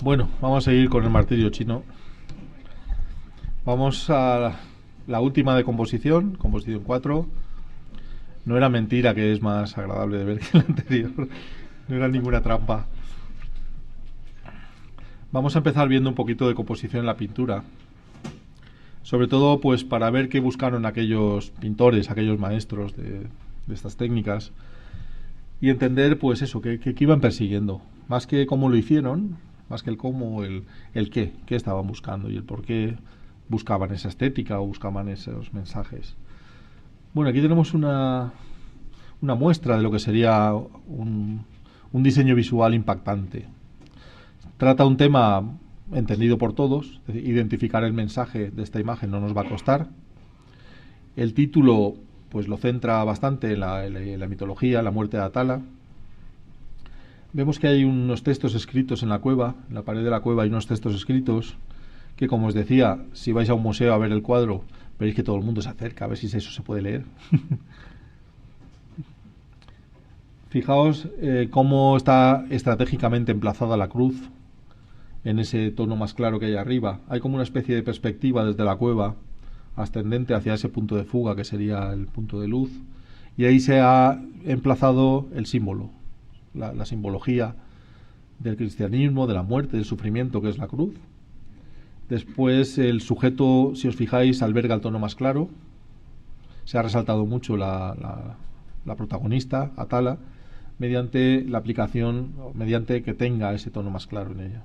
Bueno, vamos a seguir con el martirio chino. Vamos a la última de composición, composición 4. No era mentira que es más agradable de ver que la anterior. No era ninguna trampa. Vamos a empezar viendo un poquito de composición en la pintura. Sobre todo, pues para ver qué buscaron aquellos pintores, aquellos maestros de estas técnicas. Y entender, pues eso, qué iban persiguiendo. Más que cómo lo hicieron, más que el cómo, el qué estaban buscando y el por qué buscaban esa estética o buscaban esos mensajes. Bueno, aquí tenemos una muestra de lo que sería un diseño visual impactante. Trata un tema entendido por todos, es decir, identificar el mensaje de esta imagen no nos va a costar. El título pues lo centra bastante en la mitología, la muerte de Atala. Vemos que hay unos textos escritos en la cueva, en la pared de la cueva hay unos textos escritos que, como os decía, si vais a un museo a ver el cuadro, veréis que todo el mundo se acerca a ver si eso se puede leer. Fijaos cómo está estratégicamente emplazada la cruz en ese tono más claro que hay arriba. Hay como una especie de perspectiva desde la cueva ascendente hacia ese punto de fuga que sería el punto de luz, y ahí se ha emplazado el símbolo, la simbología del cristianismo, de la muerte, del sufrimiento, que es la cruz. Después el sujeto, si os fijáis, alberga el tono más claro. Se ha resaltado mucho la protagonista, Atala, mediante la aplicación, mediante que tenga ese tono más claro en ella.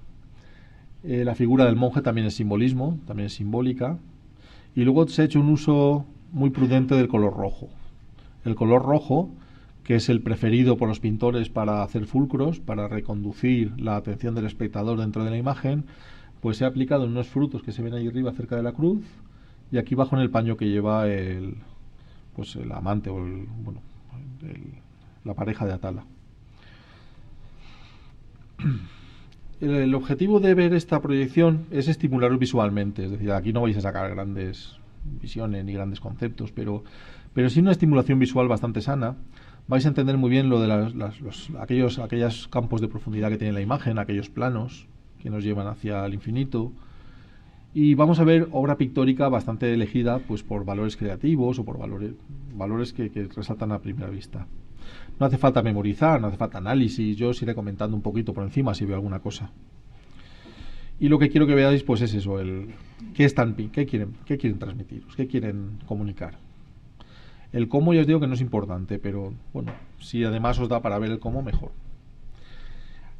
La figura del monje también es simbolismo, también es simbólica. Y luego se ha hecho un uso muy prudente del color rojo. El color rojo, que es el preferido por los pintores para hacer fulcros, para reconducir la atención del espectador dentro de la imagen, pues se ha aplicado en unos frutos que se ven ahí arriba cerca de la cruz y aquí abajo en el paño que lleva el amante o la pareja de Atala. El objetivo de ver esta proyección es estimularos visualmente, es decir, aquí no vais a sacar grandes visiones ni grandes conceptos, pero sí una estimulación visual bastante sana. Vais a entender muy bien lo de aquellos campos de profundidad que tiene la imagen, aquellos planos que nos llevan hacia el infinito, y vamos a ver obra pictórica bastante elegida pues por valores creativos o por valores que resaltan a primera vista. No hace falta memorizar, no hace falta análisis, yo os iré comentando un poquito por encima si veo alguna cosa. Y lo que quiero que veáis pues es eso, qué quieren transmitiros, qué quieren comunicar. El cómo ya os digo que no es importante, pero bueno, si además os da para ver el cómo, mejor.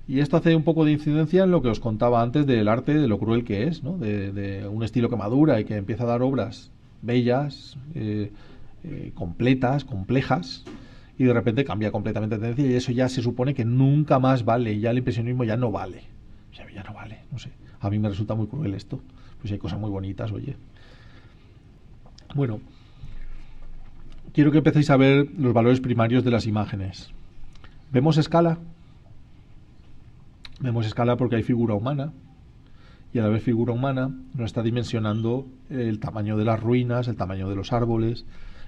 Y esto hace un poco de incidencia en lo que os contaba antes del arte, de lo cruel que es, ¿no? De un estilo que madura y que empieza a dar obras bellas, completas, complejas, y de repente cambia completamente de tendencia y eso ya se supone que nunca más vale, ya el impresionismo ya no vale. O sea, ya no vale, no sé. A mí me resulta muy cruel esto. Pues hay cosas muy bonitas, oye. Bueno, quiero que empecéis a ver los valores primarios de las imágenes. ¿Vemos escala? Vemos escala porque hay figura humana, y a la vez figura humana nos está dimensionando el tamaño de las ruinas, el tamaño de los árboles.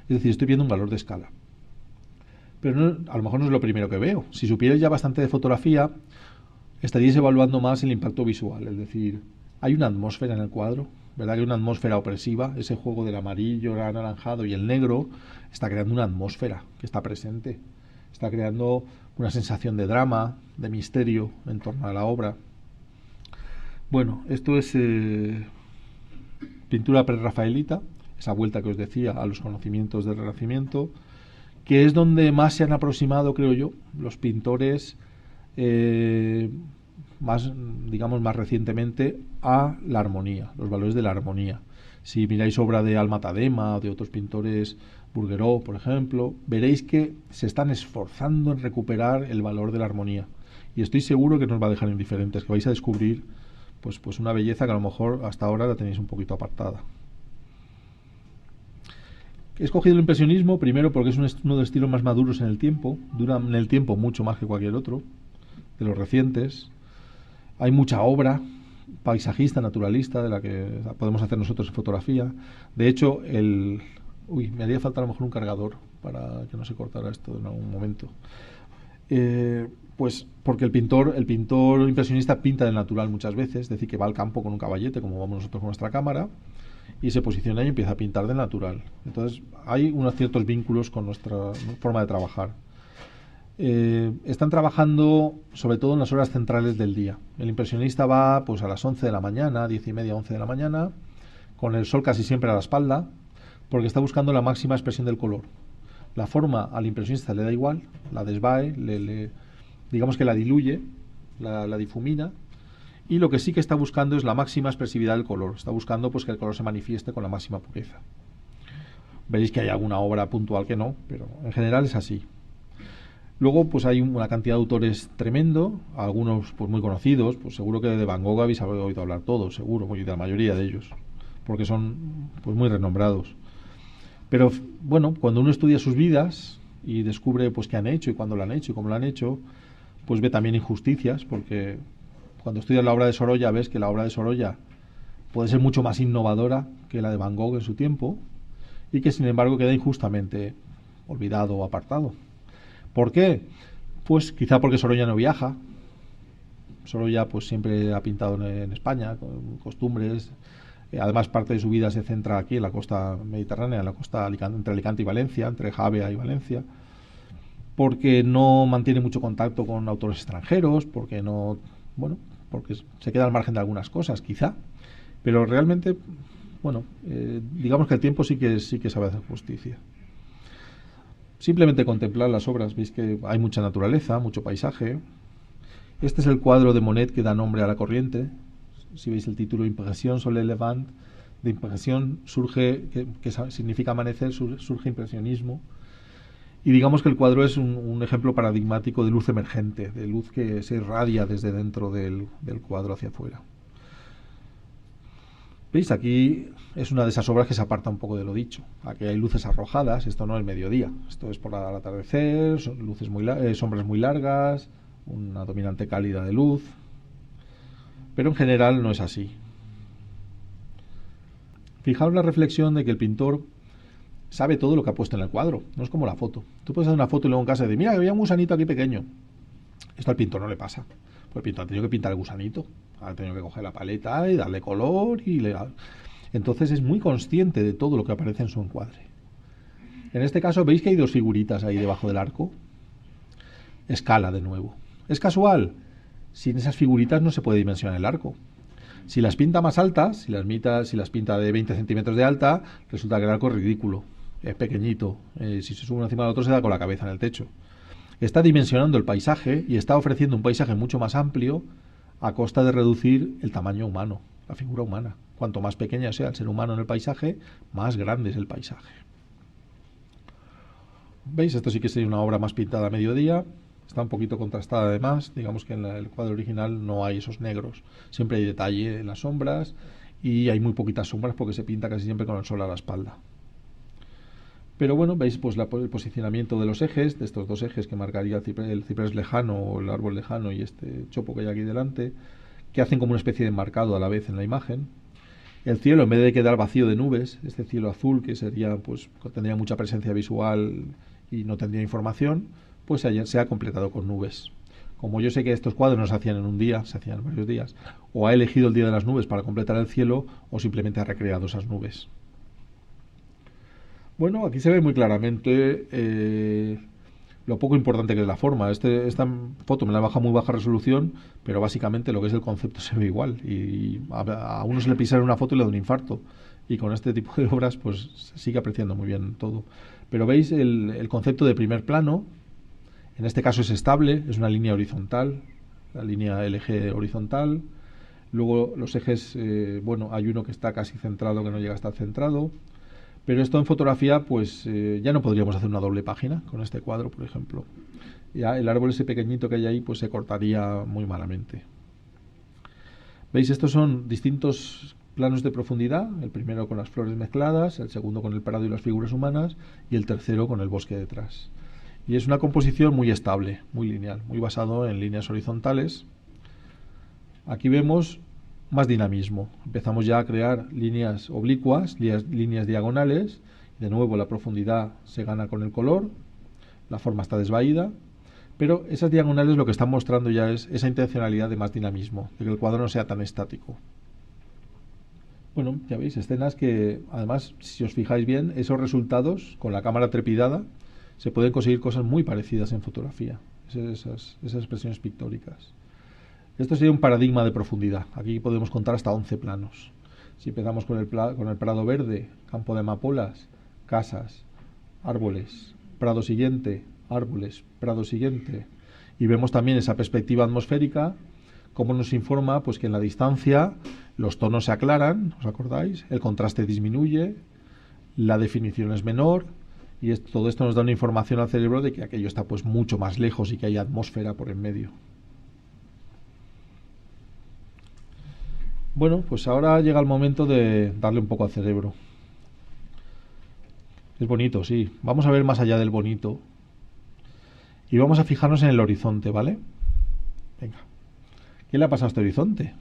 Es decir, estoy viendo un valor de escala. Pero no, a lo mejor no es lo primero que veo. Si supierais ya bastante de fotografía, estaríais evaluando más el impacto visual. Es decir, hay una atmósfera en el cuadro, ¿verdad? Que hay una atmósfera opresiva. Ese juego del amarillo, el anaranjado y el negro está creando una atmósfera que está presente. Está creando una sensación de drama, de misterio en torno a la obra. Bueno, esto es pintura prerrafaelita, esa vuelta que os decía a los conocimientos del Renacimiento, que es donde más se han aproximado, creo yo, los pintores más recientemente a la armonía, los valores de la armonía. Si miráis obra de Alma Tadema o de otros pintores, Bouguereau, por ejemplo, veréis que se están esforzando en recuperar el valor de la armonía. Y estoy seguro que no os va a dejar indiferentes, que vais a descubrir pues una belleza que a lo mejor hasta ahora la tenéis un poquito apartada. He escogido el impresionismo primero porque es uno de los estilos más maduros en el tiempo, duran en el tiempo mucho más que cualquier otro de los recientes. Hay mucha obra paisajista, naturalista, de la que podemos hacer nosotros en fotografía. De hecho, me haría falta a lo mejor un cargador para que no se cortara esto en algún momento. Pues porque el pintor impresionista pinta del natural muchas veces, es decir, que va al campo con un caballete, como vamos nosotros con nuestra cámara, y se posiciona y empieza a pintar del natural. Entonces hay unos ciertos vínculos con nuestra forma de trabajar. Están trabajando sobre todo en las horas centrales del día. El impresionista va pues a las 11 de la mañana, 10:30, 11 de la mañana, con el sol casi siempre a la espalda, porque está buscando la máxima expresión del color. La forma al impresionista le da igual, la desvae, digamos que la diluye, la difumina, y lo que sí que está buscando es la máxima expresividad del color. Está buscando pues que el color se manifieste con la máxima pureza. Veréis que hay alguna obra puntual que no, pero en general es así. Luego pues hay una cantidad de autores tremendo, algunos pues muy conocidos, pues seguro que de Van Gogh habéis oído hablar todos, seguro, y de la mayoría de ellos, porque son pues muy renombrados. Pero bueno, cuando uno estudia sus vidas y descubre pues qué han hecho y cuándo lo han hecho y cómo lo han hecho, pues ve también injusticias, porque cuando estudias la obra de Sorolla ves que la obra de Sorolla puede ser mucho más innovadora que la de Van Gogh en su tiempo y que sin embargo queda injustamente olvidado o apartado. ¿Por qué? Pues quizá porque Sorolla no viaja. Sorolla pues siempre ha pintado en España, con costumbres. Además parte de su vida se centra aquí en la costa mediterránea, en la costa entre Alicante y Valencia, entre Javea y Valencia. Porque no mantiene mucho contacto con autores extranjeros, porque no, bueno, porque se queda al margen de algunas cosas, quizá. Pero realmente, bueno, digamos que el tiempo sí que sabe hacer justicia. Simplemente contemplar las obras, veis que hay mucha naturaleza, mucho paisaje. Este es el cuadro de Monet que da nombre a la corriente. Si veis el título, Impression sur le Levant, de impresión surge, que significa amanecer, surge impresionismo. Y digamos que el cuadro es un ejemplo paradigmático de luz emergente, de luz que se irradia desde dentro del cuadro hacia afuera. ¿Veis? Aquí es una de esas obras que se aparta un poco de lo dicho. Aquí hay luces arrojadas, esto no es mediodía, esto es por el atardecer, son luces sombras muy largas, una dominante cálida de luz, pero en general no es así. Fijaos la reflexión de que el pintor sabe todo lo que ha puesto en el cuadro, no es como la foto. Tú puedes hacer una foto y luego en casa decir, mira, había un gusanito aquí pequeño. Esto al pintor no le pasa. Pues el pintor ha tenido que pintar el gusanito, ha tenido que coger la paleta y darle color entonces es muy consciente de todo lo que aparece en su encuadre. En este caso veis que hay dos figuritas ahí debajo del arco. Escala de nuevo. ¿Es casual? Sin esas figuritas no se puede dimensionar el arco. Si las pinta más altas, si las pinta de 20 centímetros de alta, resulta que el arco es ridículo, es pequeñito. Si se sube uno encima del otro se da con la cabeza en el techo. Está dimensionando el paisaje y está ofreciendo un paisaje mucho más amplio a costa de reducir el tamaño humano, la figura humana. Cuanto más pequeña sea el ser humano en el paisaje, más grande es el paisaje. ¿Veis? Esto sí que sería una obra más pintada a mediodía. Está un poquito contrastada además. Digamos que en el cuadro original no hay esos negros. Siempre hay detalle en las sombras y hay muy poquitas sombras porque se pinta casi siempre con el sol a la espalda. Pero bueno, veis pues el posicionamiento de los ejes, de estos dos ejes que marcaría el ciprés lejano o el árbol lejano y este chopo que hay aquí delante, que hacen como una especie de enmarcado a la vez en la imagen. El cielo, en vez de quedar vacío de nubes, este cielo azul que sería, pues tendría mucha presencia visual y no tendría información, pues se ha completado con nubes. Como yo sé que estos cuadros no se hacían en un día, se hacían en varios días, o ha elegido el día de las nubes para completar el cielo, o simplemente ha recreado esas nubes. Bueno, aquí se ve muy claramente lo poco importante que es la forma. Esta foto me la baja muy baja resolución, pero básicamente lo que es el concepto se ve igual. Y a uno se le pisa en una foto y le da un infarto. Y con este tipo de obras pues se sigue apreciando muy bien todo. Pero veis el concepto de primer plano. En este caso es estable, es una línea horizontal, el eje horizontal. Luego los ejes, bueno, hay uno que está casi centrado, que no llega a estar centrado. Pero esto en fotografía, pues ya no podríamos hacer una doble página con este cuadro, por ejemplo. Ya el árbol ese pequeñito que hay ahí, pues se cortaría muy malamente. ¿Veis? Estos son distintos planos de profundidad. El primero con las flores mezcladas, el segundo con el prado y las figuras humanas, y el tercero con el bosque detrás. Y es una composición muy estable, muy lineal, muy basado en líneas horizontales. Aquí vemos más dinamismo. Empezamos ya a crear líneas oblicuas, líneas diagonales. De nuevo la profundidad se gana con el color, la forma está desvaída, Pero esas diagonales lo que están mostrando ya es esa intencionalidad de más dinamismo, de que el cuadro no sea tan estático. Bueno, ya veis, escenas que, además, si os fijáis bien, esos resultados, con la cámara trepidada, se pueden conseguir cosas muy parecidas en fotografía, esas expresiones pictóricas. Esto sería un paradigma de profundidad. Aquí podemos contar hasta 11 planos. Si empezamos con el prado verde, campo de amapolas, casas, árboles, prado siguiente, árboles, prado siguiente, y vemos también esa perspectiva atmosférica, cómo nos informa pues que en la distancia los tonos se aclaran, ¿os acordáis? El contraste disminuye, la definición es menor, y todo esto nos da una información al cerebro de que aquello está pues mucho más lejos y que hay atmósfera por en medio. Bueno, pues ahora llega el momento de darle un poco al cerebro. Es bonito, sí. Vamos a ver más allá del bonito. Y vamos a fijarnos en el horizonte, ¿vale? Venga. ¿Qué le ha pasado a este horizonte?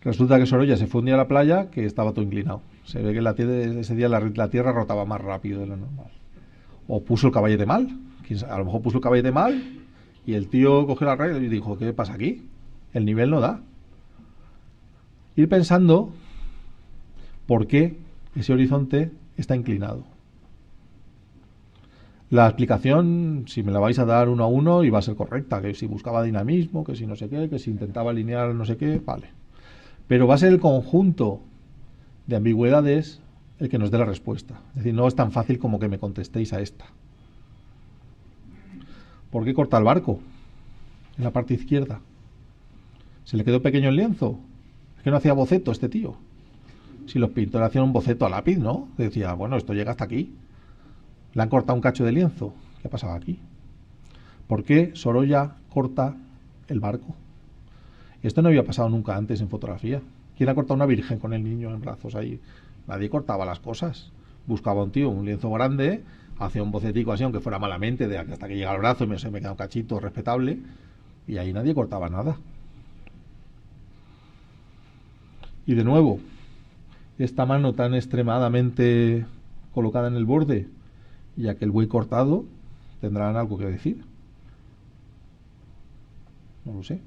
Resulta que Sorolla se fue un día a la playa que estaba todo inclinado. Se ve que ese día la Tierra rotaba más rápido de lo normal. O puso el caballete mal. A lo mejor puso el caballete mal y el tío cogió la regla y dijo, ¿qué pasa aquí? El nivel no da. Ir pensando por qué ese horizonte está inclinado. La explicación, si me la vais a dar uno a uno, iba a ser correcta, que si buscaba dinamismo, que si no sé qué, que si intentaba alinear no sé qué, vale. Pero va a ser el conjunto de ambigüedades el que nos dé la respuesta. Es decir, no es tan fácil como que me contestéis a esta. ¿Por qué corta el barco? En la parte izquierda. ¿Se le quedó pequeño el lienzo? Es que no hacía boceto este tío. Si los pintores hacían un boceto a lápiz, ¿no? Decía, bueno, esto llega hasta aquí. Le han cortado un cacho de lienzo. ¿Qué ha pasado aquí? ¿Por qué Sorolla corta el barco? Esto no había pasado nunca antes en fotografía. ¿Quién ha cortado una virgen con el niño en brazos ahí? Nadie cortaba las cosas. Buscaba un tío, un lienzo grande, hacía un bocetico así, aunque fuera malamente, de hasta que llega al brazo y se me queda un cachito respetable. Y ahí nadie cortaba nada. Y de nuevo, esta mano tan extremadamente colocada en el borde y aquel buey cortado, ¿tendrán algo que decir? No lo sé.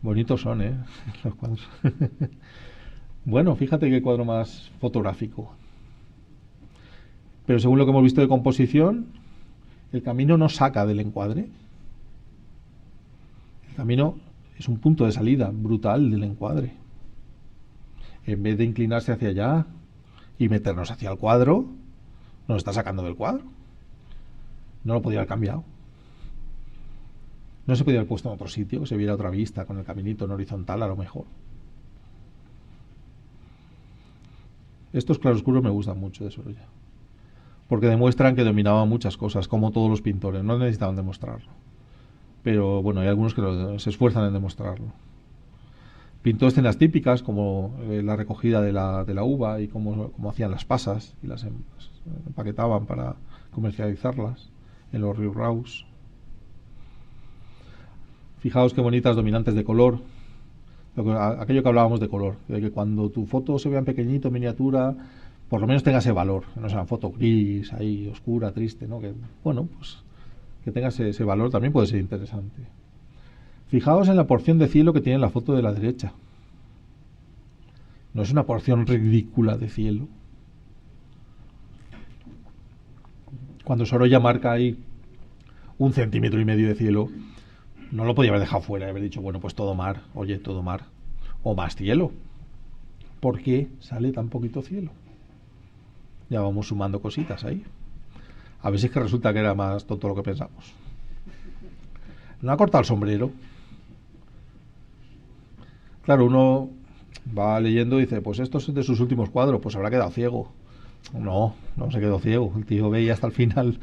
Bonitos son, los cuadros. Bueno, fíjate qué cuadro más fotográfico. Pero según lo que hemos visto de composición, el camino no saca del encuadre. El camino es un punto de salida brutal del encuadre. En vez de inclinarse hacia allá y meternos hacia el cuadro, nos está sacando del cuadro. No lo podía haber cambiado. No se podía haber puesto en otro sitio, que se viera otra vista con el caminito en horizontal a lo mejor. Estos claroscuros me gustan mucho de Sorolla, porque demuestran que dominaban muchas cosas, como todos los pintores. No necesitaban demostrarlo. Pero bueno, hay algunos que se esfuerzan en demostrarlo. Pintó escenas típicas como la recogida de la uva y cómo hacían las pasas y las empaquetaban para comercializarlas en los riuראus. Fijaos qué bonitas dominantes de color. Aquello que hablábamos de color, de que cuando tu foto se vea en pequeñito, miniatura, por lo menos tenga ese valor, que no sea una foto gris, ahí oscura, triste, ¿no? Que, bueno, pues que tenga ese valor también puede ser interesante. Fijaos en la porción de cielo que tiene la foto de la derecha. No es una porción ridícula de cielo. Cuando Sorolla marca ahí 1,5 centímetros de cielo, no lo podía haber dejado fuera y haber dicho, bueno, pues todo mar, oye, todo mar. O más cielo. ¿Por qué sale tan poquito cielo? Ya vamos sumando cositas ahí. A ver si es que resulta que era más tonto lo que pensamos. No ha cortado el sombrero. Claro, uno va leyendo y dice, pues esto es de sus últimos cuadros, pues habrá quedado ciego. No se quedó ciego. El tío veía hasta el final.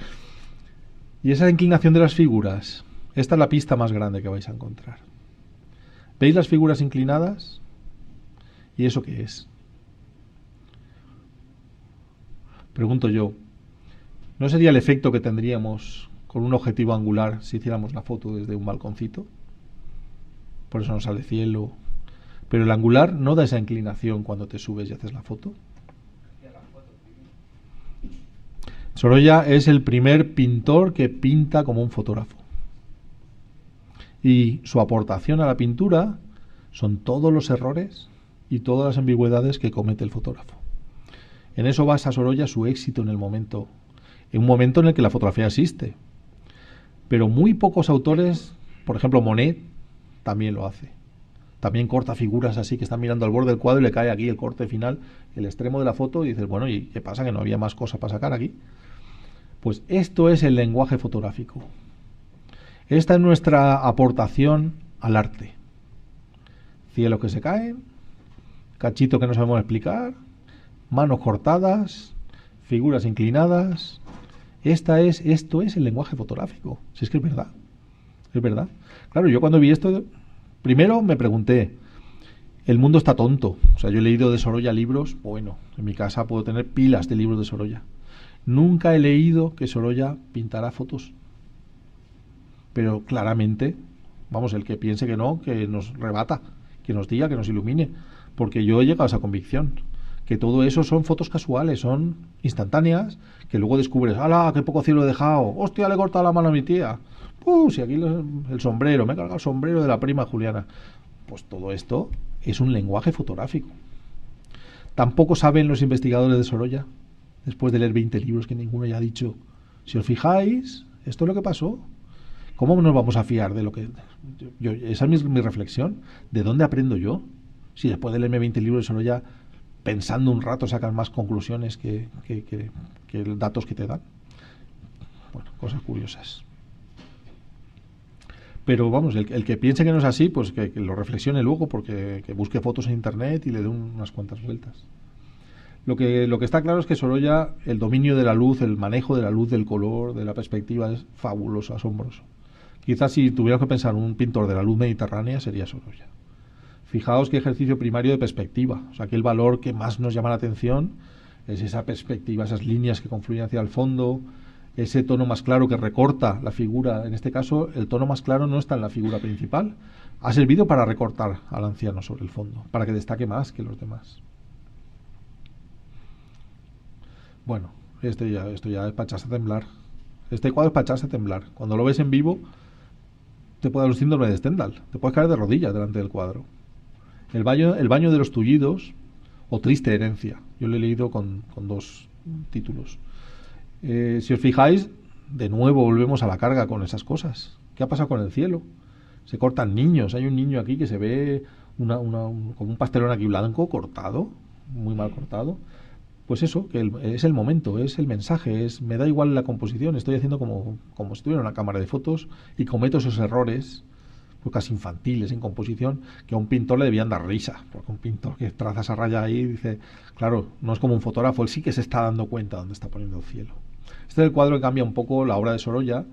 Y esa inclinación de las figuras, esta es la pista más grande que vais a encontrar. ¿Veis las figuras inclinadas? ¿Y eso qué es? Pregunto yo, ¿no sería el efecto que tendríamos con un objetivo angular si hiciéramos la foto desde un balconcito? Por eso no sale cielo. Pero el angular no da esa inclinación cuando te subes y haces la foto. Sorolla es el primer pintor que pinta como un fotógrafo. Y su aportación a la pintura son todos los errores y todas las ambigüedades que comete el fotógrafo. En eso basa Sorolla su éxito en un momento en el que la fotografía existe. Pero muy pocos autores, por ejemplo Monet, también lo hace. También corta figuras así que están mirando al borde del cuadro y le cae aquí el corte final, el extremo de la foto, y dices, bueno, ¿y qué pasa? ¿Que no había más cosas para sacar aquí? Pues esto es el lenguaje fotográfico. Esta es nuestra aportación al arte. Cielos que se caen, cachito que no sabemos explicar, manos cortadas, figuras inclinadas. Esto es el lenguaje fotográfico. Si es que es verdad. Es verdad. Claro, yo cuando vi esto, primero me pregunté, el mundo está tonto. O sea, yo he leído de Sorolla libros, bueno, en mi casa puedo tener pilas de libros de Sorolla. Nunca he leído que Sorolla pintara fotos. Pero claramente, vamos, el que piense que no, que nos rebata, que nos diga, que nos ilumine. Porque yo he llegado a esa convicción. Que todo eso son fotos casuales, son instantáneas, que luego descubres, ¡hala, qué poco cielo he dejado! ¡Hostia, le he cortado la mano a mi tía! Si aquí el sombrero, me he cargado el sombrero de la prima Juliana. Pues todo esto es un lenguaje fotográfico. Tampoco saben los investigadores de Sorolla, después de leer 20 libros que ninguno haya dicho, si os fijáis, esto es lo que pasó. ¿Cómo nos vamos a fiar de lo que...? Esa es mi reflexión. ¿De dónde aprendo yo? Si después de leerme 20 libros de Sorolla, pensando un rato sacan más conclusiones que datos que te dan. Bueno, cosas curiosas. Pero vamos, el que piense que no es así, pues que lo reflexione luego, porque que busque fotos en internet y le dé unas cuantas vueltas. Lo que está claro es que Sorolla, el dominio de la luz, el manejo de la luz, del color, de la perspectiva, es fabuloso, asombroso. Quizás si tuviera que pensar en un pintor de la luz mediterránea, sería Sorolla. Fijaos qué ejercicio primario de perspectiva. O sea, que el valor que más nos llama la atención es esa perspectiva, esas líneas que confluyen hacia el fondo, ese tono más claro que recorta la figura. En este caso, el tono más claro no está en la figura principal. Ha servido para recortar al anciano sobre el fondo, para que destaque más que los demás. Bueno, esto ya es para echarse a temblar. Este cuadro es para echarse a temblar. Cuando lo ves en vivo, te puede dar un síndrome de Stendhal. Te puedes caer de rodillas delante del cuadro. El baño de los tullidos o Triste herencia. Yo lo he leído con dos títulos. Si os fijáis, de nuevo volvemos a la carga con esas cosas. ¿Qué ha pasado con el cielo? Se cortan niños. Hay un niño aquí que se ve como un pastelón aquí blanco cortado, muy mal cortado. Pues eso, que es el momento, es el mensaje, me da igual la composición, estoy haciendo como si tuviera una cámara de fotos y cometo esos errores, pues casi infantiles en composición, que a un pintor le debían dar risa, porque un pintor que traza esa raya ahí dice, claro, no es como un fotógrafo, él sí que se está dando cuenta dónde está poniendo el cielo. Este es el cuadro que cambia un poco la obra de Sorolla,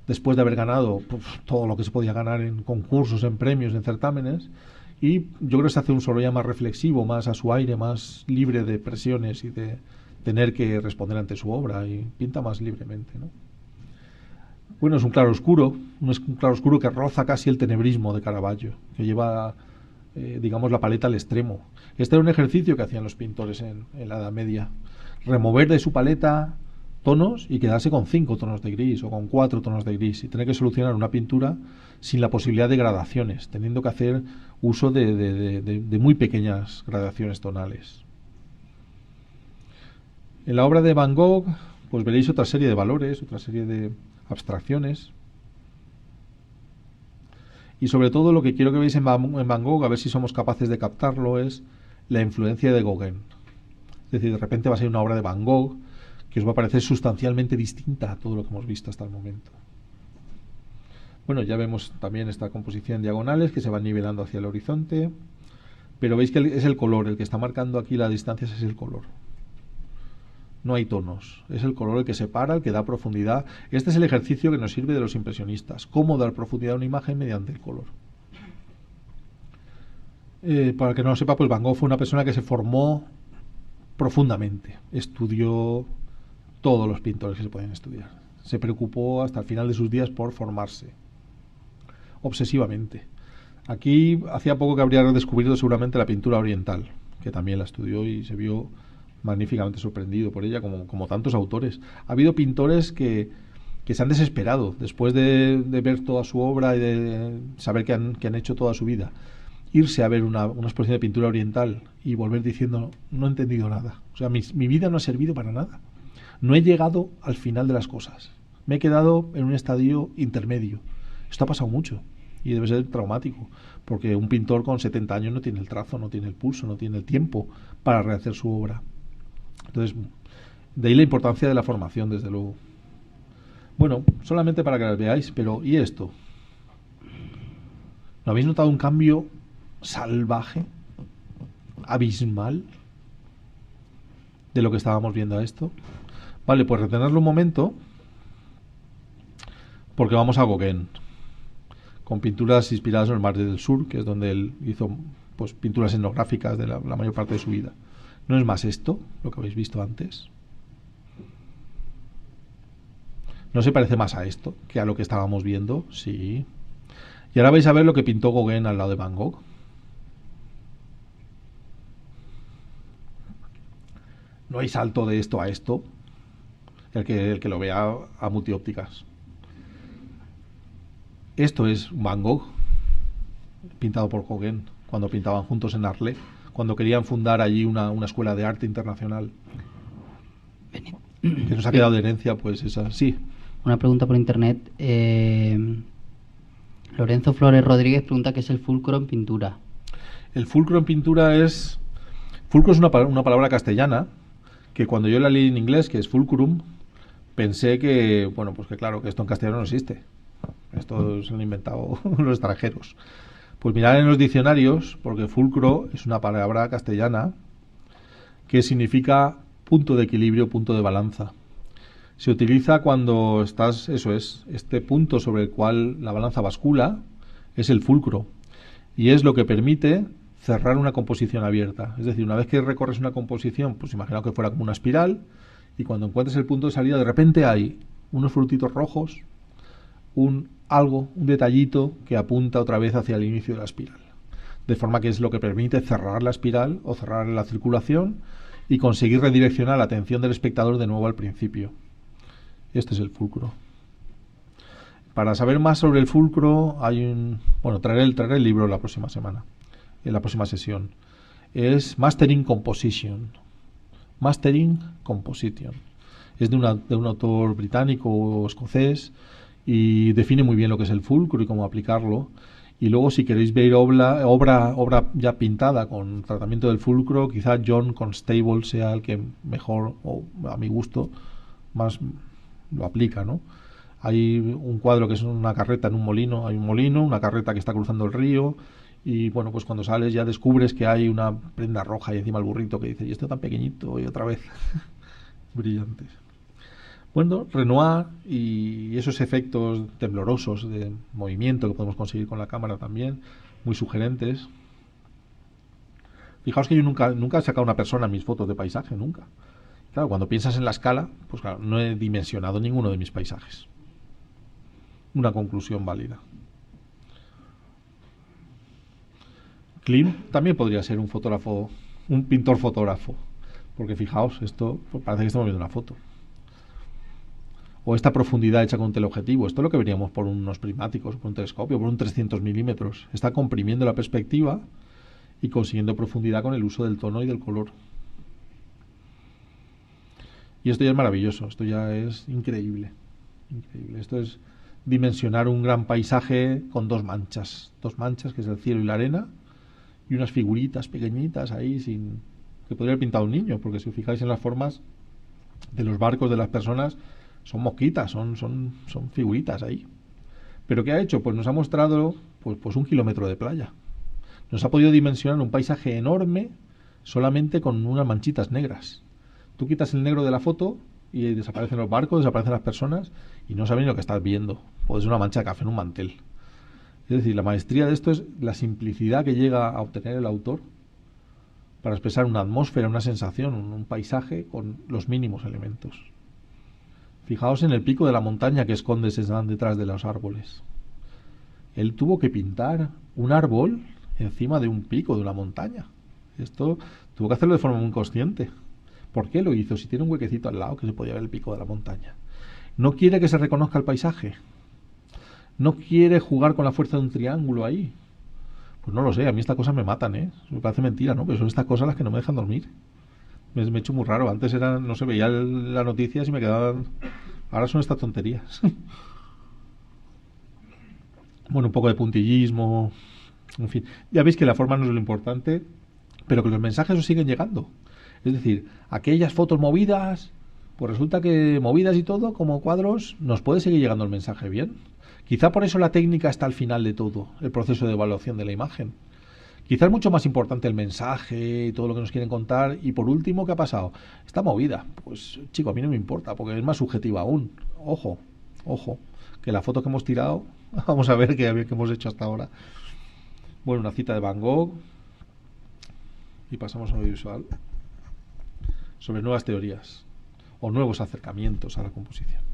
después de haber ganado todo lo que se podía ganar en concursos, en premios, en certámenes. Y yo creo que se hace un Sorolla más reflexivo, más a su aire, más libre de presiones y de tener que responder ante su obra, y pinta más libremente, ¿no? Bueno, es un claroscuro que roza casi el tenebrismo de Caravaggio, que lleva, digamos, la paleta al extremo. Este era un ejercicio que hacían los pintores en la Edad Media, remover de su paleta tonos y quedarse con 5 tonos de gris o con 4 tonos de gris y tener que solucionar una pintura sin la posibilidad de gradaciones, teniendo que hacer uso de muy pequeñas gradaciones tonales. En la obra de Van Gogh, pues veréis otra serie de valores, otra serie de abstracciones. Y sobre todo lo que quiero que veáis en Van Gogh, a ver si somos capaces de captarlo, es la influencia de Gauguin. Es decir, de repente va a ser una obra de Van Gogh que os va a parecer sustancialmente distinta a todo lo que hemos visto hasta el momento. Bueno, ya vemos también esta composición en diagonales que se van nivelando hacia el horizonte, pero veis que es el color, el que está marcando aquí las distancias es el color. No hay tonos, es el color el que separa, el que da profundidad. Este es el ejercicio que nos sirve de los impresionistas, cómo dar profundidad a una imagen mediante el color. Para que no lo sepa, pues Van Gogh fue una persona que se formó profundamente, estudió todos los pintores que se pueden estudiar, se preocupó hasta el final de sus días por formarse obsesivamente. Aquí hacía poco que habría descubierto seguramente la pintura oriental, que también la estudió y se vio magníficamente sorprendido por ella, como tantos autores. Ha habido pintores que se han desesperado después de ver toda su obra y de saber que han hecho toda su vida. Irse a ver una exposición de pintura oriental y volver diciendo, no he entendido nada. O sea, mi vida no ha servido para nada. No he llegado al final de las cosas. Me he quedado en un estadio intermedio. Esto ha pasado mucho y debe ser traumático, porque un pintor con 70 años no tiene el trazo, no tiene el pulso, no tiene el tiempo para rehacer su obra. Entonces, de ahí la importancia de la formación, desde luego. Bueno, solamente para que las veáis, pero ¿y esto? ¿No habéis notado un cambio salvaje, abismal, de lo que estábamos viendo a esto? Vale, pues retenerlo un momento, porque vamos a Gauguin, con pinturas inspiradas en el Mar del Sur, que es donde él hizo pues pinturas etnográficas de la mayor parte de su vida. ¿No es más esto lo que habéis visto antes? ¿No se parece más a esto que a lo que estábamos viendo? Sí. Y ahora vais a ver lo que pintó Gauguin al lado de Van Gogh. No hay salto de esto a esto. El que lo vea a multiópticas. Esto es Van Gogh, pintado por Gauguin, cuando pintaban juntos en Arles, cuando querían fundar allí una escuela de arte internacional. Que nos ha quedado de herencia, pues esa. Sí. Una pregunta por internet. Lorenzo Flores Rodríguez pregunta qué es el fulcro en pintura. El fulcro en pintura es... Fulcro es una palabra castellana que cuando yo la leí en inglés, que es fulcrum, pensé que, bueno, pues que claro, que esto en castellano no existe. Esto se lo han inventado los extranjeros. Pues mirad en los diccionarios, porque fulcro es una palabra castellana que significa punto de equilibrio, punto de balanza. Se utiliza cuando estás, eso es, este punto sobre el cual la balanza bascula, es el fulcro. Y es lo que permite cerrar una composición abierta. Es decir, una vez que recorres una composición, pues imaginaos que fuera como una espiral, y cuando encuentres el punto de salida, de repente hay unos frutitos rojos, un detallito que apunta otra vez hacia el inicio de la espiral. De forma que es lo que permite cerrar la espiral o cerrar la circulación y conseguir redireccionar la atención del espectador de nuevo al principio. Este es el fulcro. Para saber más sobre el fulcro traeré el libro la próxima semana, en la próxima sesión. Es Mastering Composition. Mastering Composition. Es de un autor británico o escocés y define muy bien lo que es el fulcro y cómo aplicarlo. Y luego, si queréis ver obra ya pintada con tratamiento del fulcro, quizá John Constable sea el que mejor, o a mi gusto, más lo aplica, ¿no? Hay un cuadro que es una carreta en un molino, hay un molino, una carreta que está cruzando el río, y bueno, pues cuando sales ya descubres que hay una prenda roja y encima el burrito que dice, y esto tan pequeñito, y otra vez brillantes. Bueno, Renoir y esos efectos temblorosos de movimiento que podemos conseguir con la cámara también, muy sugerentes. Fijaos que yo nunca he sacado una persona en mis fotos de paisaje, nunca. Claro, cuando piensas en la escala, pues claro, no he dimensionado ninguno de mis paisajes. Una conclusión válida. Klimt también podría ser un fotógrafo, un pintor fotógrafo, porque fijaos, esto parece que estamos viendo una foto. O esta profundidad hecha con teleobjetivo, esto es lo que veríamos por unos prismáticos, por un telescopio, por un 300 milímetros. Está comprimiendo la perspectiva y consiguiendo profundidad con el uso del tono y del color. Y esto ya es maravilloso, esto ya es increíble. Increíble. Esto es dimensionar un gran paisaje con dos manchas, que es el cielo y la arena, y unas figuritas pequeñitas ahí que podría haber pintado un niño, porque si os fijáis en las formas de los barcos de las personas, son mosquitas, son figuritas ahí. ¿Pero qué ha hecho? Pues nos ha mostrado pues 1 kilómetro de playa. Nos ha podido dimensionar un paisaje enorme solamente con unas manchitas negras. Tú quitas el negro de la foto y desaparecen los barcos, desaparecen las personas y no saben lo que estás viendo. Puede ser una mancha de café en un mantel. Es decir, la maestría de esto es la simplicidad que llega a obtener el autor para expresar una atmósfera, una sensación, un paisaje con los mínimos elementos. Fijaos en el pico de la montaña que esconde Cézanne detrás de los árboles. Él tuvo que pintar un árbol encima de un pico de una montaña. Esto tuvo que hacerlo de forma muy consciente, ¿Por qué lo hizo? Si tiene un huequecito al lado que se podía ver el pico de la montaña. ¿No quiere que se reconozca el paisaje? ¿No quiere jugar con la fuerza de un triángulo ahí? Pues no lo sé, a mí estas cosas me matan, ¿eh? Me parece mentira, ¿no? Pero son estas cosas las que no me dejan dormir. Me he hecho muy raro. Antes era, no sé, veía las noticias y me quedaban... Ahora son estas tonterías. Bueno, un poco de puntillismo, en fin. Ya veis que la forma no es lo importante, pero que los mensajes os siguen llegando. Es decir, aquellas fotos movidas, pues resulta que movidas y todo, como cuadros, nos puede seguir llegando el mensaje bien. Quizá por eso la técnica está al final de todo, el proceso de evaluación de la imagen. Quizá es mucho más importante el mensaje y todo lo que nos quieren contar. Y por último, ¿qué ha pasado? Está movida. Pues, chico, a mí no me importa, porque es más subjetiva aún. Ojo, ojo, que la foto que hemos tirado, vamos a ver qué hemos hecho hasta ahora. Bueno, una cita de Van Gogh. Y pasamos a audiovisual. Sobre nuevas teorías o nuevos acercamientos a la composición.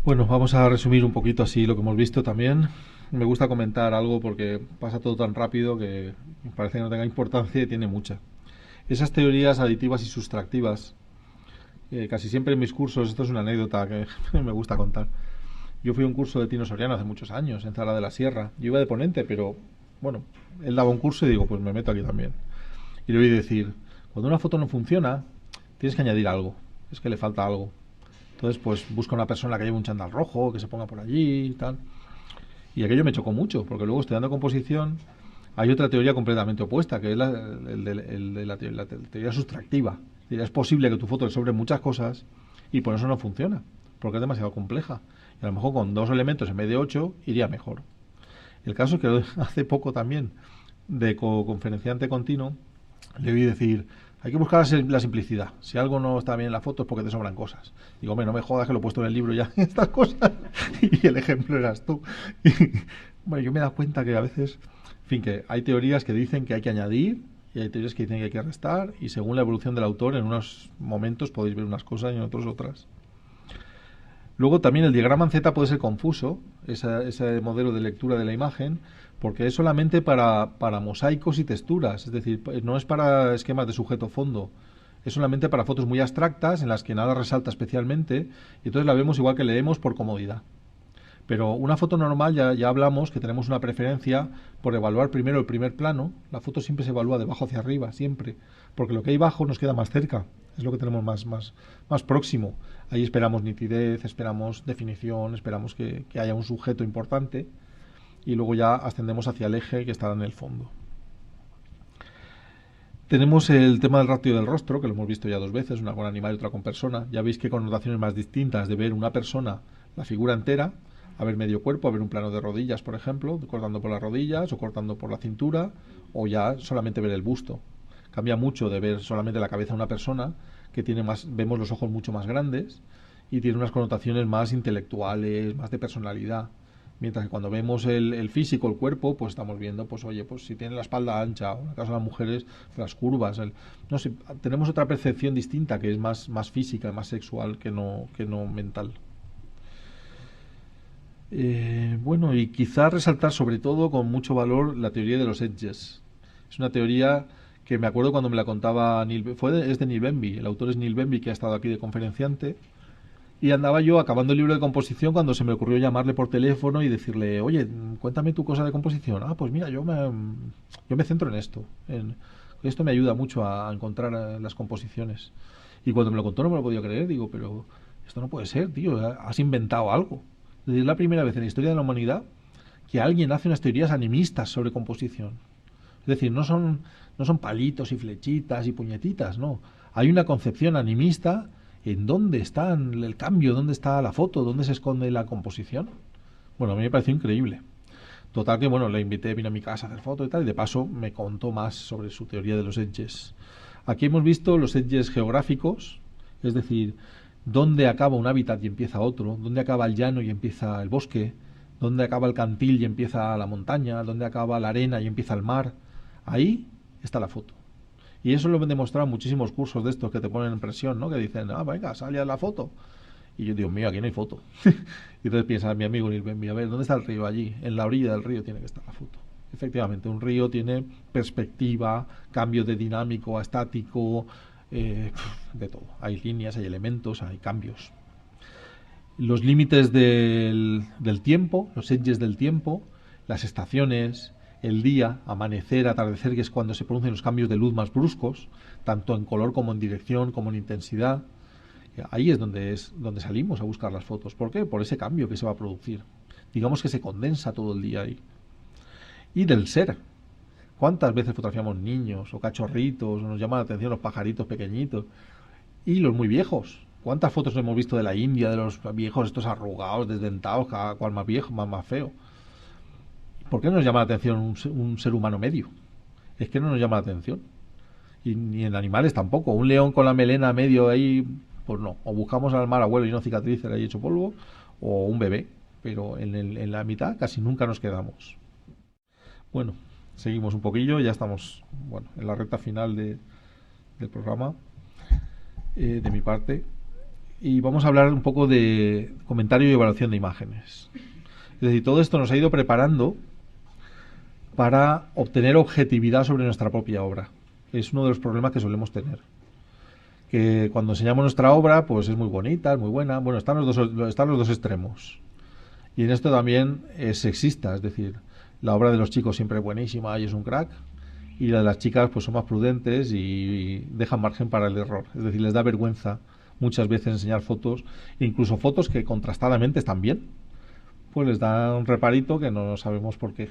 Bueno, vamos a resumir un poquito así lo que hemos visto también. Me gusta comentar algo porque pasa todo tan rápido que parece que no tenga importancia y tiene mucha. Esas teorías aditivas y sustractivas, casi siempre en mis cursos, esto es una anécdota que me gusta contar. Yo fui a un curso de Tino Soriano hace muchos años, en Zara de la Sierra. Yo iba de ponente, pero bueno, él daba un curso y digo, pues me meto aquí también. Y le voy a decir, cuando una foto no funciona, tienes que añadir algo. Es que le falta algo. Entonces, pues busca una persona que lleve un chándal rojo, que se ponga por allí y tal. Y aquello me chocó mucho, porque luego estudiando composición hay otra teoría completamente opuesta, que es la teoría sustractiva. Es posible que tu foto le sobre muchas cosas y por eso no funciona, porque es demasiado compleja. Y a lo mejor con 2 elementos en vez de 8 iría mejor. El caso es que hace poco también, de conferenciante continuo, le oí decir, hay que buscar la simplicidad. Si algo no está bien en la foto es porque te sobran cosas. Digo, hombre, no me jodas que lo he puesto en el libro ya, estas cosas. Y el ejemplo eras tú. Y, bueno, yo me he dado cuenta que a veces, en fin, que hay teorías que dicen que hay que añadir y hay teorías que dicen que hay que restar y según la evolución del autor, en unos momentos podéis ver unas cosas y en otros otras. Luego también el diagrama en Z puede ser confuso, ese modelo de lectura de la imagen, porque es solamente para mosaicos y texturas, es decir, no es para esquemas de sujeto-fondo, es solamente para fotos muy abstractas en las que nada resalta especialmente, y entonces la vemos igual que leemos por comodidad. Pero una foto normal, ya hablamos que tenemos una preferencia por evaluar primero el primer plano. La foto siempre se evalúa de abajo hacia arriba, siempre. Porque lo que hay abajo nos queda más cerca. Es lo que tenemos más próximo. Ahí esperamos nitidez, esperamos definición, esperamos que haya un sujeto importante. Y luego ya ascendemos hacia el eje que está en el fondo. Tenemos el tema del ratio del rostro, que lo hemos visto ya 2 veces, una con animal y otra con persona. Ya veis que connotaciones más distintas de ver una persona, la figura entera, a ver medio cuerpo, a ver un plano de rodillas, por ejemplo, cortando por las rodillas o cortando por la cintura, o ya solamente ver el busto. Cambia mucho de ver solamente la cabeza de una persona, que tiene más, vemos los ojos mucho más grandes y tiene unas connotaciones más intelectuales, más de personalidad. Mientras que cuando vemos el físico, el cuerpo, pues estamos viendo, pues oye, pues si tiene la espalda ancha, o en el caso de las mujeres, las curvas, no sé, tenemos otra percepción distinta que es más física, más sexual que no mental. Bueno, y quizá resaltar sobre todo con mucho valor la teoría de los edges. Es una teoría que me acuerdo cuando me la contaba es de Neil Benby, el autor es Neil Benby, que ha estado aquí de conferenciante, y andaba yo acabando el libro de composición cuando se me ocurrió llamarle por teléfono y decirle, oye, cuéntame tu cosa de composición. Ah, pues mira, yo me centro en esto. Esto me ayuda mucho a encontrar las composiciones. Y cuando me lo contó no me lo podía creer. Digo, pero esto no puede ser, tío. Has inventado algo. Es la primera vez en la historia de la humanidad que alguien hace unas teorías animistas sobre composición. Es decir, no son palitos y flechitas y puñetitas, no. Hay una concepción animista en dónde está el cambio, dónde está la foto, dónde se esconde la composición. Bueno, a mí me pareció increíble. Total que, bueno, le invité, vino a mi casa a hacer fotos y tal, y de paso me contó más sobre su teoría de los edges. Aquí hemos visto los edges geográficos, es decir, dónde acaba un hábitat y empieza otro, dónde acaba el llano y empieza el bosque, dónde acaba el cantil y empieza la montaña, dónde acaba la arena y empieza el mar. Ahí está la foto. Y eso lo han demostrado muchísimos cursos de estos que te ponen en presión, ¿no? Que dicen, ah, venga, sale a la foto. Y yo digo, mío, aquí no hay foto. Y entonces piensa mi amigo Nilbenbi, a ver, ¿dónde está el río? Allí, en la orilla del río tiene que estar la foto. Efectivamente, un río tiene perspectiva, cambio de dinámico a estático, de todo. Hay líneas, hay elementos, hay cambios. Los límites del tiempo, los edges del tiempo, las estaciones, el día, amanecer, atardecer, que es cuando se producen los cambios de luz más bruscos, tanto en color como en dirección, como en intensidad. Ahí es donde salimos a buscar las fotos. ¿Por qué? Por ese cambio que se va a producir. Digamos que se condensa todo el día ahí. Y del ser. ¿Cuántas veces fotografiamos niños o cachorritos? Nos llama la atención los pajaritos pequeñitos. Y los muy viejos. ¿Cuántas fotos hemos visto de la India, de los viejos estos arrugados, desdentados, cada cual más viejo, más feo? ¿Por qué no nos llama la atención un ser humano medio? Es que no nos llama la atención. Y ni en animales tampoco. Un león con la melena medio ahí, pues no. O buscamos al mar abuelo y no cicatrices ahí hecho polvo, o un bebé. Pero en la mitad casi nunca nos quedamos. Bueno, seguimos un poquillo, ya estamos en la recta final del programa. De mi parte, y vamos a hablar un poco de comentario y evaluación de imágenes. Es decir, todo esto nos ha ido preparando para obtener objetividad sobre nuestra propia obra. Es uno de los problemas que solemos tener. Que cuando enseñamos nuestra obra, pues es muy bonita, es muy buena. Bueno, están los dos extremos. Y en esto también es sexista, es decir, la obra de los chicos siempre es buenísima y es un crack, y la de las chicas pues son más prudentes y dejan margen para el error. Es decir, les da vergüenza muchas veces enseñar fotos, incluso fotos que contrastadamente están bien, pues les da un reparito que no sabemos por qué.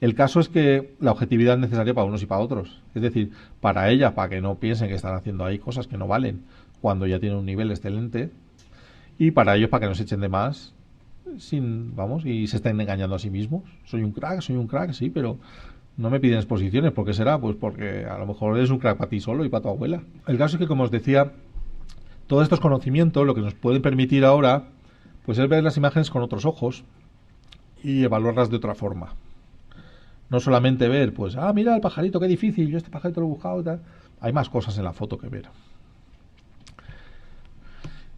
El caso es que la objetividad es necesaria para unos y para otros. Es decir, para ellas, para que no piensen que están haciendo ahí cosas que no valen cuando ya tienen un nivel excelente, y para ellos, para que no se echen de más y se estén engañando a sí mismos. Soy un crack, sí, pero no me piden exposiciones. ¿Por qué será? Pues porque a lo mejor eres un crack para ti solo y para tu abuela. El caso es que, como os decía, todos estos conocimientos lo que nos pueden permitir ahora pues es ver las imágenes con otros ojos y evaluarlas de otra forma. No solamente ver, pues, mira el pajarito, qué difícil, yo este pajarito lo he buscado y tal. Hay más cosas en la foto que ver.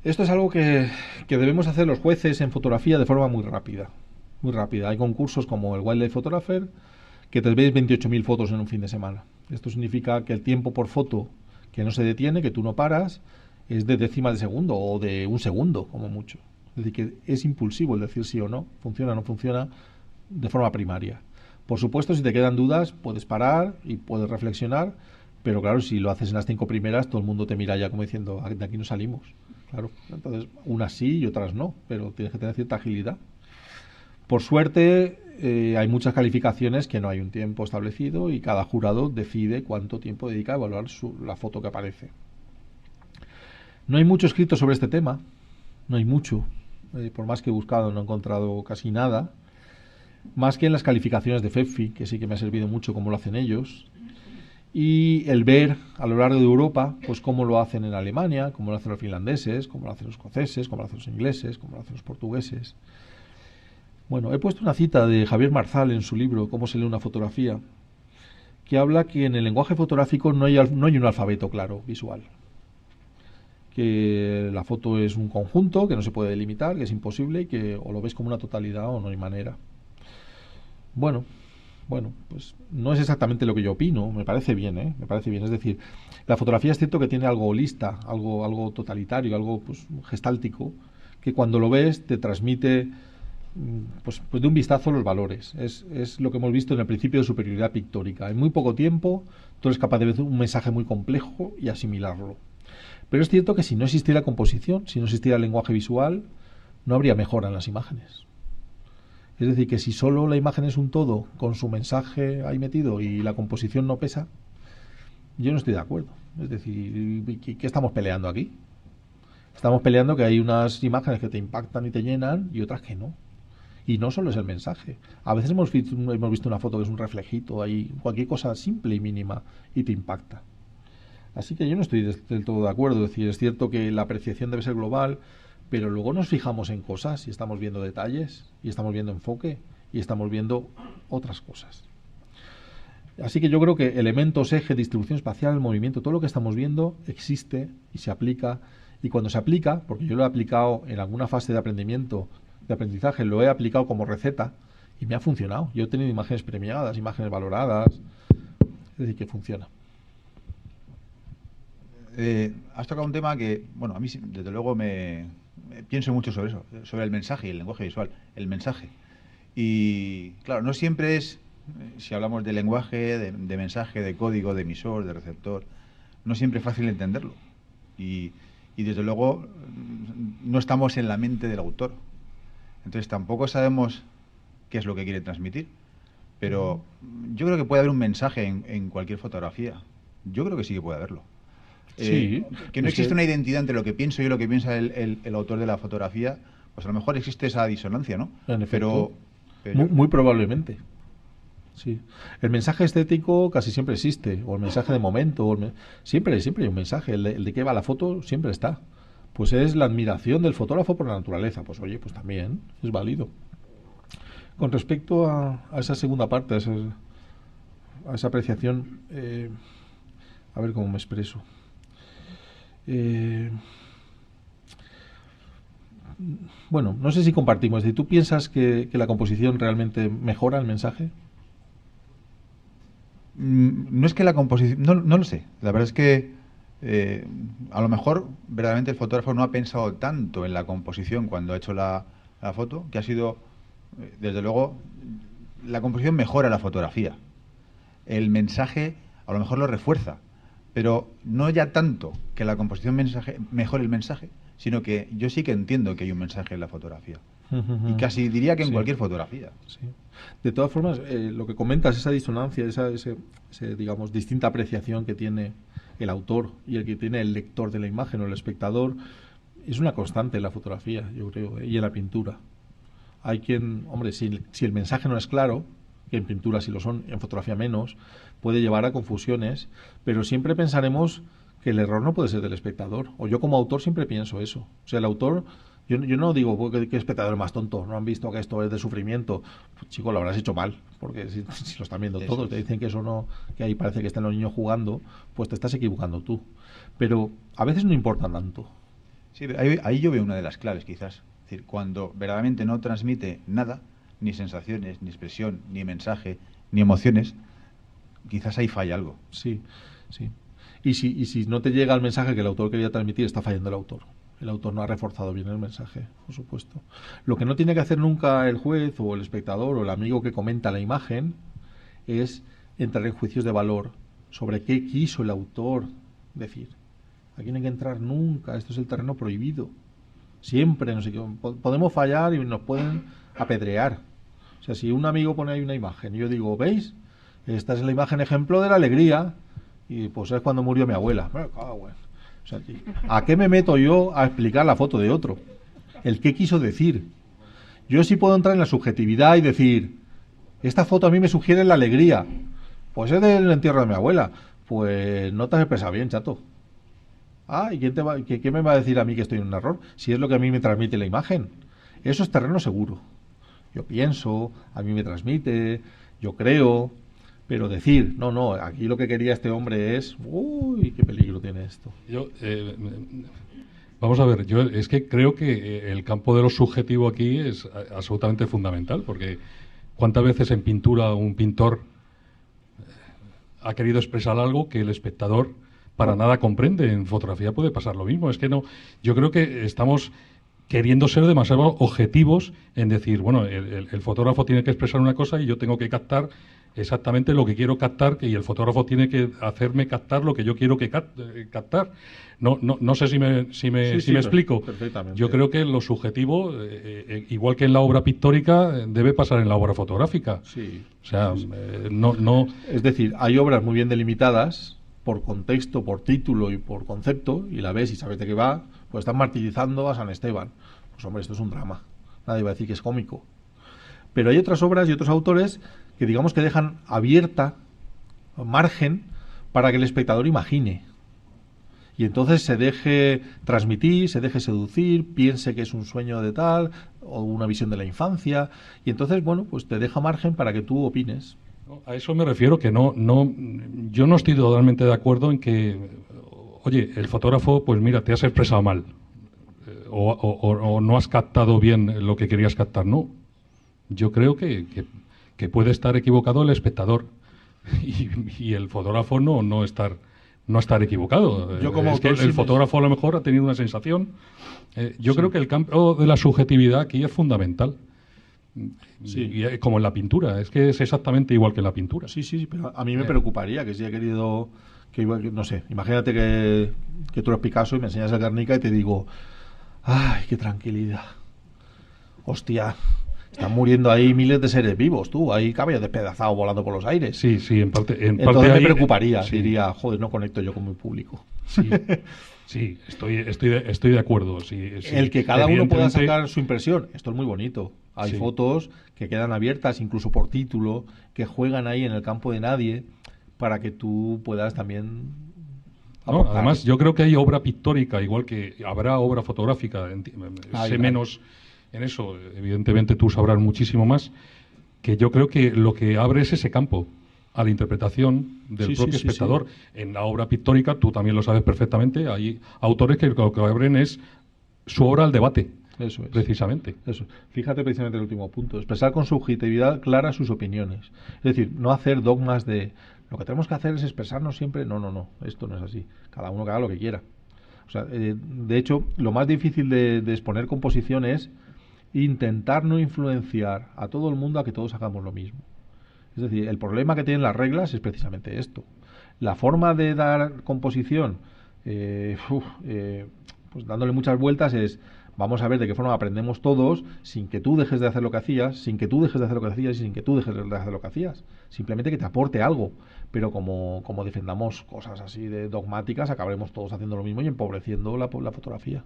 Esto es algo que debemos hacer los jueces en fotografía de forma muy rápida. Muy rápida. Hay concursos como el Wildlife Photographer que te veis 28.000 fotos en un fin de semana. Esto significa que el tiempo por foto que no se detiene, que tú no paras, es de décimas de segundo o de un segundo, como mucho. Es decir, que es impulsivo el decir sí o no, funciona o no funciona, de forma primaria. Por supuesto, si te quedan dudas, puedes parar y puedes reflexionar, pero claro, si lo haces en las 5 primeras, todo el mundo te mira ya como diciendo, de aquí no salimos. Claro, entonces unas sí y otras no, pero tienes que tener cierta agilidad. Por suerte, hay muchas calificaciones que no hay un tiempo establecido y cada jurado decide cuánto tiempo dedica a evaluar la foto que aparece. No hay mucho escrito sobre este tema, no hay mucho. Por más que he buscado, no he encontrado casi nada. Más que en las calificaciones de FEFI, que sí que me ha servido mucho cómo lo hacen ellos. Y el ver a lo largo de Europa, pues cómo lo hacen en Alemania, cómo lo hacen los finlandeses, cómo lo hacen los escoceses, cómo lo hacen los ingleses, cómo lo hacen los portugueses. Bueno, he puesto una cita de Javier Marzal en su libro Cómo se lee una fotografía, que habla que en el lenguaje fotográfico no hay un alfabeto claro, visual. Que la foto es un conjunto, que no se puede delimitar, que es imposible y que o lo ves como una totalidad o no hay manera. Bueno, pues no es exactamente lo que yo opino, me parece bien, me parece bien. Es decir, la fotografía es cierto que tiene algo holista, algo totalitario, algo pues gestáltico, que cuando lo ves te transmite pues de un vistazo los valores. Es lo que hemos visto en el principio de superioridad pictórica. En muy poco tiempo tú eres capaz de ver un mensaje muy complejo y asimilarlo. Pero es cierto que si no existiera composición, si no existiera el lenguaje visual, no habría mejora en las imágenes. Es decir, que si solo la imagen es un todo, con su mensaje ahí metido y la composición no pesa, yo no estoy de acuerdo. Es decir, ¿qué estamos peleando aquí? Estamos peleando que hay unas imágenes que te impactan y te llenan y otras que no. Y no solo es el mensaje. A veces hemos visto una foto que es un reflejito, ahí, cualquier cosa simple y mínima, y te impacta. Así que yo no estoy del todo de acuerdo. Es decir, es cierto que la apreciación debe ser global, pero luego nos fijamos en cosas y estamos viendo detalles, y estamos viendo enfoque, y estamos viendo otras cosas. Así que yo creo que elementos, eje, distribución espacial, movimiento, todo lo que estamos viendo existe y se aplica. Y cuando se aplica, porque yo lo he aplicado en alguna fase de aprendizaje, lo he aplicado como receta y me ha funcionado. Yo he tenido imágenes premiadas, imágenes valoradas, es decir, que funciona. Has tocado un tema que, bueno, a mí desde luego pienso mucho sobre eso, sobre el mensaje y el lenguaje visual, el mensaje. Y claro, no siempre es, si hablamos de lenguaje, de mensaje, de código, de emisor, de receptor, no siempre es fácil entenderlo. Y desde luego no estamos en la mente del autor. Entonces tampoco sabemos qué es lo que quiere transmitir. Pero yo creo que puede haber un mensaje en cualquier fotografía. Yo creo que sí que puede haberlo. Sí, que no existe una identidad entre lo que pienso y lo que piensa el autor de la fotografía, pues a lo mejor existe esa disonancia, ¿no? En efecto, pero muy probablemente. Sí. El mensaje estético casi siempre existe, o el mensaje de momento, siempre hay un mensaje. El de qué va la foto siempre está. Pues es la admiración del fotógrafo por la naturaleza. Pues oye, pues también es válido. Con respecto a esa segunda parte, a esa apreciación, a ver cómo me expreso. Bueno, no sé si compartimos. ¿Tú piensas que la composición realmente mejora el mensaje? No es que la composición, no lo sé. La verdad es que a lo mejor verdaderamente el fotógrafo no ha pensado tanto en la composición cuando ha hecho la foto, que ha sido, desde luego, la composición mejora la fotografía. El mensaje a lo mejor lo refuerza, pero no ya tanto que la composición mejore el mensaje, sino que yo sí que entiendo que hay un mensaje en la fotografía. Y casi diría que en Sí. cualquier fotografía. Sí. De todas formas, lo que comentas, esa disonancia, digamos, distinta apreciación que tiene el autor y el que tiene el lector de la imagen o el espectador, es una constante en la fotografía, yo creo, y en la pintura. Hay quien, hombre, si el mensaje no es claro, que en pintura sí lo son, en fotografía menos, puede llevar a confusiones, pero siempre pensaremos que el error no puede ser del espectador. O yo como autor siempre pienso eso. O sea, el autor, yo no digo que espectador más tonto, no han visto que esto es de sufrimiento. Pues, chico, lo habrás hecho mal, porque si lo están viendo Eso todos, es. te dicen que eso no, que ahí parece que están los niños jugando, pues te estás equivocando tú. Pero a veces no importa tanto. Sí, pero ahí yo veo una de las claves, quizás. Es decir, cuando verdaderamente no transmite nada, ni sensaciones, ni expresión, ni mensaje, ni emociones, quizás ahí falla algo. Sí, sí. Y si no te llega el mensaje que el autor quería transmitir, está fallando el autor. El autor no ha reforzado bien el mensaje, por supuesto. Lo que no tiene que hacer nunca el juez o el espectador o el amigo que comenta la imagen es entrar en juicios de valor sobre qué quiso el autor decir. Aquí no hay que entrar nunca, esto es el terreno prohibido. Siempre, no sé qué, podemos fallar y nos pueden apedrear. O sea, si un amigo pone ahí una imagen y yo digo, ¿veis? Esta es la imagen ejemplo de la alegría. Y pues es cuando murió mi abuela. Me cago en. O sea, ¿a qué me meto yo a explicar la foto de otro? El qué quiso decir. Yo sí puedo entrar en la subjetividad y decir, esta foto a mí me sugiere la alegría. Pues es del entierro de mi abuela. Pues no te has expresado bien, chato. ¿Y quién me va a decir a mí que estoy en un error? Si es lo que a mí me transmite la imagen. Eso es terreno seguro. Yo pienso, a mí me transmite, yo creo, pero decir, no, aquí lo que quería este hombre es, uy, qué peligro tiene esto. Vamos a ver, yo es que creo que el campo de lo subjetivo aquí es absolutamente fundamental, porque ¿cuántas veces en pintura un pintor ha querido expresar algo que el espectador para nada comprende? En fotografía puede pasar lo mismo. Es que no, yo creo que estamos queriendo ser demasiado objetivos en decir, bueno, el fotógrafo tiene que expresar una cosa y yo tengo que captar exactamente lo que quiero captar, y el fotógrafo tiene que hacerme captar lo que yo quiero captar. No sé si me explico. Perfectamente. Yo creo que lo subjetivo, igual que en la obra pictórica, debe pasar en la obra fotográfica. Sí. O sea, Sí. no. Es decir, hay obras muy bien delimitadas por contexto, por título y por concepto, y la ves y sabes de qué va, pues están martirizando a San Esteban. Pues hombre, esto es un drama. Nadie va a decir que es cómico. Pero hay otras obras y otros autores que digamos que dejan abierta margen para que el espectador imagine. Y entonces se deje transmitir, se deje seducir, piense que es un sueño de tal, o una visión de la infancia, y entonces, bueno, pues te deja margen para que tú opines. A eso me refiero, que yo no estoy totalmente de acuerdo en que, oye, el fotógrafo, pues mira, te has expresado mal, o no has captado bien lo que querías captar. No, yo creo que puede estar equivocado el espectador y el fotógrafo no estar equivocado. Yo como es que autor el sí fotógrafo a lo mejor ha tenido una sensación. Yo creo que el campo de la subjetividad aquí es fundamental. Sí. Y como en la pintura, es que es exactamente igual que en la pintura. Sí, pero a mí me preocuparía que si he querido, no sé, imagínate que tú eres Picasso y me enseñas el Guernica y te digo, ay, qué tranquilidad. Hostia, están muriendo ahí miles de seres vivos, tú, hay caballos despedazados volando por los aires. Sí, en parte. Entonces me ahí, preocuparía, sí. diría, joder, no conecto yo con mi público. Sí, estoy de acuerdo. Sí, el que cada uno pueda evidentemente, sacar su impresión, esto es muy bonito. Hay Sí. fotos que quedan abiertas, incluso por título, que juegan ahí en el campo de nadie, para que tú puedas también No, aportar. además, yo creo que hay obra pictórica, igual que habrá obra fotográfica. Sé menos en eso, evidentemente tú sabrás muchísimo más, que yo creo que lo que abre es ese campo a la interpretación del propio espectador. En la obra pictórica, tú también lo sabes perfectamente, hay autores que lo que abren es su obra al debate. Eso es. precisamente. Eso. Fíjate precisamente el último punto. Expresar con subjetividad clara sus opiniones. Es decir, no hacer dogmas de lo que tenemos que hacer es expresarnos siempre. No, no, no. Esto no es así. Cada uno que haga lo que quiera. O sea, de hecho, lo más difícil de exponer composición es intentar no influenciar a todo el mundo a que todos hagamos lo mismo. Es decir, el problema que tienen las reglas es precisamente esto. La forma de dar composición, pues dándole muchas vueltas, es vamos a ver de qué forma aprendemos todos sin que tú dejes de hacer lo que hacías, sin que tú dejes de hacer lo que hacías y sin que tú dejes de hacer lo que hacías. Simplemente que te aporte algo. Pero como defendamos cosas así de dogmáticas, acabaremos todos haciendo lo mismo y empobreciendo la fotografía.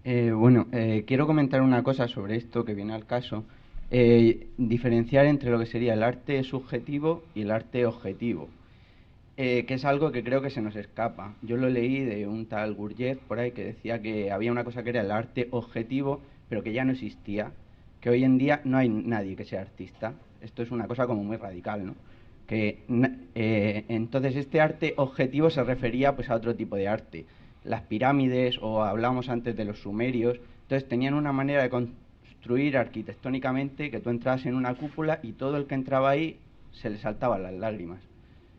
Quiero comentar una cosa sobre esto que viene al caso. Diferenciar entre lo que sería el arte subjetivo y el arte objetivo, que es algo que creo que se nos escapa. Yo lo leí de un tal Gurdjieff por ahí que decía que había una cosa que era el arte objetivo, pero que ya no existía, que hoy en día no hay nadie que sea artista. Esto es una cosa como muy radical, ¿no? Entonces este arte objetivo se refería pues a otro tipo de arte. Las pirámides, o hablábamos antes de los sumerios, entonces tenían una manera de construir arquitectónicamente que tú entrabas en una cúpula y todo el que entraba ahí se le saltaban las lágrimas.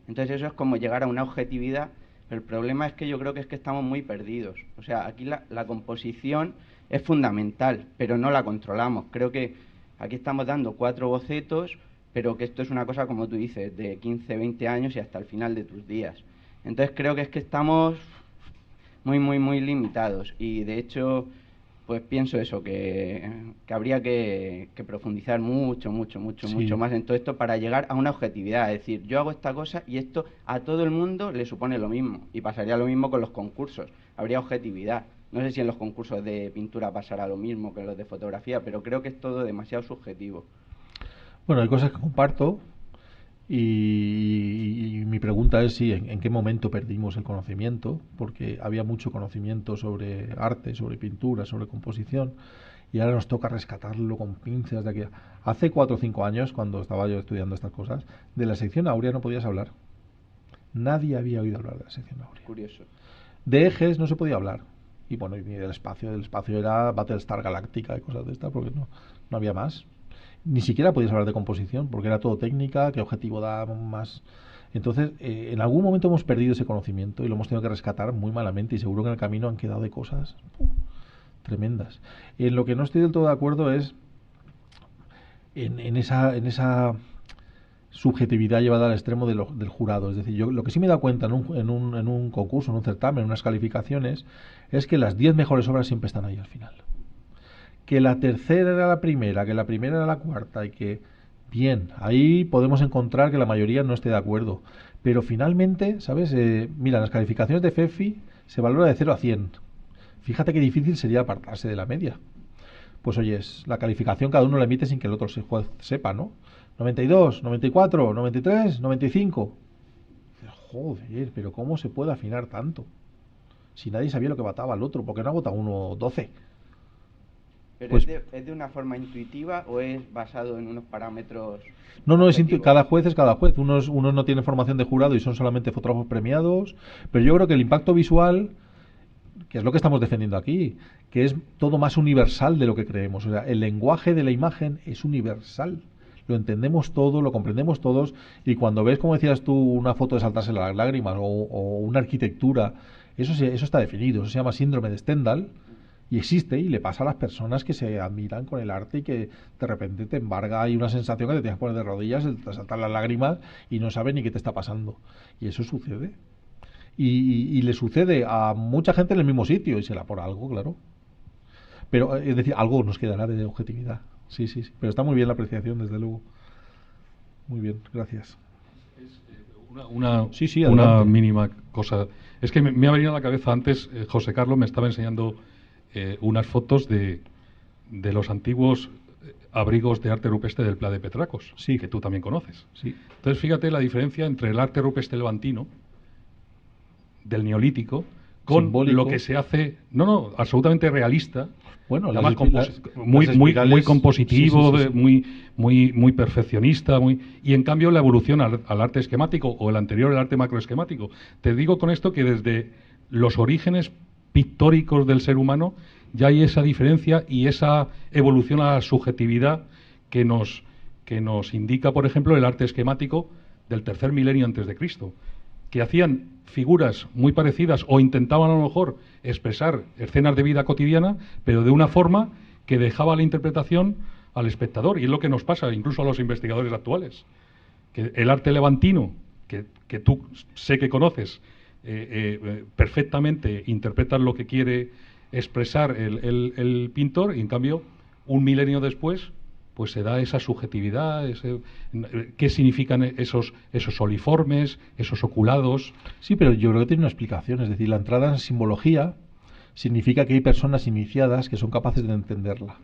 Entonces eso es como llegar a una objetividad, pero el problema es que yo creo que estamos muy perdidos. O sea, aquí la composición es fundamental, pero no la controlamos. Creo que aquí estamos dando 4 bocetos, pero que esto es una cosa, como tú dices, de 15, 20 años y hasta el final de tus días. Entonces creo que estamos muy limitados, y de hecho pues pienso eso, que habría que profundizar mucho más en todo esto para llegar a una objetividad. Es decir, yo hago esta cosa y esto a todo el mundo le supone lo mismo, y pasaría lo mismo con los concursos, habría objetividad. No sé si en los concursos de pintura pasará lo mismo que en los de fotografía, pero creo que es todo demasiado subjetivo. Bueno, hay cosas que comparto. Y mi pregunta es si en qué momento perdimos el conocimiento, porque había mucho conocimiento sobre arte, sobre pintura, sobre composición, y ahora nos toca rescatarlo con pinzas de aquí. Hace 4 o 5 años, cuando estaba yo estudiando estas cosas, de la sección áurea no podías hablar. Nadie había oído hablar de la sección áurea. Curioso. De ejes no se podía hablar. Y bueno, y del espacio era Battlestar Galactica y cosas de estas, porque no había más. Ni siquiera podías hablar de composición, porque era todo técnica, qué objetivo da más. Entonces, en algún momento hemos perdido ese conocimiento y lo hemos tenido que rescatar muy malamente, y seguro que en el camino han quedado de cosas tremendas. En lo que no estoy del todo de acuerdo es en esa subjetividad llevada al extremo del jurado. Es decir, yo lo que sí me he dado cuenta en un concurso, en un certamen, en unas calificaciones, es que las 10 mejores obras siempre están ahí al final. Que la tercera era la primera, que la primera era la cuarta, y que, bien, ahí podemos encontrar que la mayoría no esté de acuerdo. Pero finalmente, ¿sabes? Mira, las calificaciones de FEFI se valora de 0 a 100. Fíjate qué difícil sería apartarse de la media. Pues oyes, la calificación cada uno la emite sin que el otro sepa, ¿no? 92, 94, 93, 95. Joder, pero ¿cómo se puede afinar tanto? Si nadie sabía lo que votaba el otro, ¿por qué no ha votado uno 12? ¿Pero Pues, es de una forma intuitiva o es basado en unos parámetros? No, cada juez es cada juez. Unos no tienen formación de jurado y son solamente fotógrafos premiados. Pero yo creo que el impacto visual, que es lo que estamos defendiendo aquí, que es todo más universal de lo que creemos. O sea, el lenguaje de la imagen es universal. Lo entendemos todo, lo comprendemos todos, y cuando ves, como decías tú, una foto de saltarse las lágrimas o una arquitectura, eso está definido. Eso se llama síndrome de Stendhal. Y existe, y le pasa a las personas que se admiran con el arte y que de repente te embarga, hay una sensación que te tienes que poner de rodillas, te saltan las lágrimas y no sabes ni qué te está pasando. Y eso sucede. Y le sucede a mucha gente en el mismo sitio, y será por algo, claro. Pero, es decir, algo nos quedará de objetividad. Sí. Pero está muy bien la apreciación, desde luego. Muy bien, gracias. Una mínima cosa. Es que me ha venido a la cabeza antes, José Carlos me estaba enseñando unas fotos de los antiguos abrigos de arte rupestre del Pla de Petracos, sí, que tú también conoces. Sí. Entonces, fíjate la diferencia entre el arte rupestre levantino del Neolítico con simbólico, lo que se hace, absolutamente realista. Bueno, además muy compositivo, sí. Muy perfeccionista, y en cambio la evolución al arte esquemático, o el anterior, el arte macroesquemático. Te digo con esto que desde los orígenes pictóricos del ser humano ya hay esa diferencia y esa evolución a la subjetividad que nos indica, por ejemplo, el arte esquemático del tercer milenio antes de Cristo, que hacían figuras muy parecidas o intentaban a lo mejor expresar escenas de vida cotidiana, pero de una forma que dejaba la interpretación al espectador. Y es lo que nos pasa incluso a los investigadores actuales, que el arte levantino, que tú sé que conoces perfectamente, interpretas lo que quiere expresar el pintor, y en cambio, un milenio después, pues se da esa subjetividad, qué significan esos oliformes, esos oculados. Sí, pero yo creo que tiene una explicación. Es decir, la entrada en simbología significa que hay personas iniciadas que son capaces de entenderla.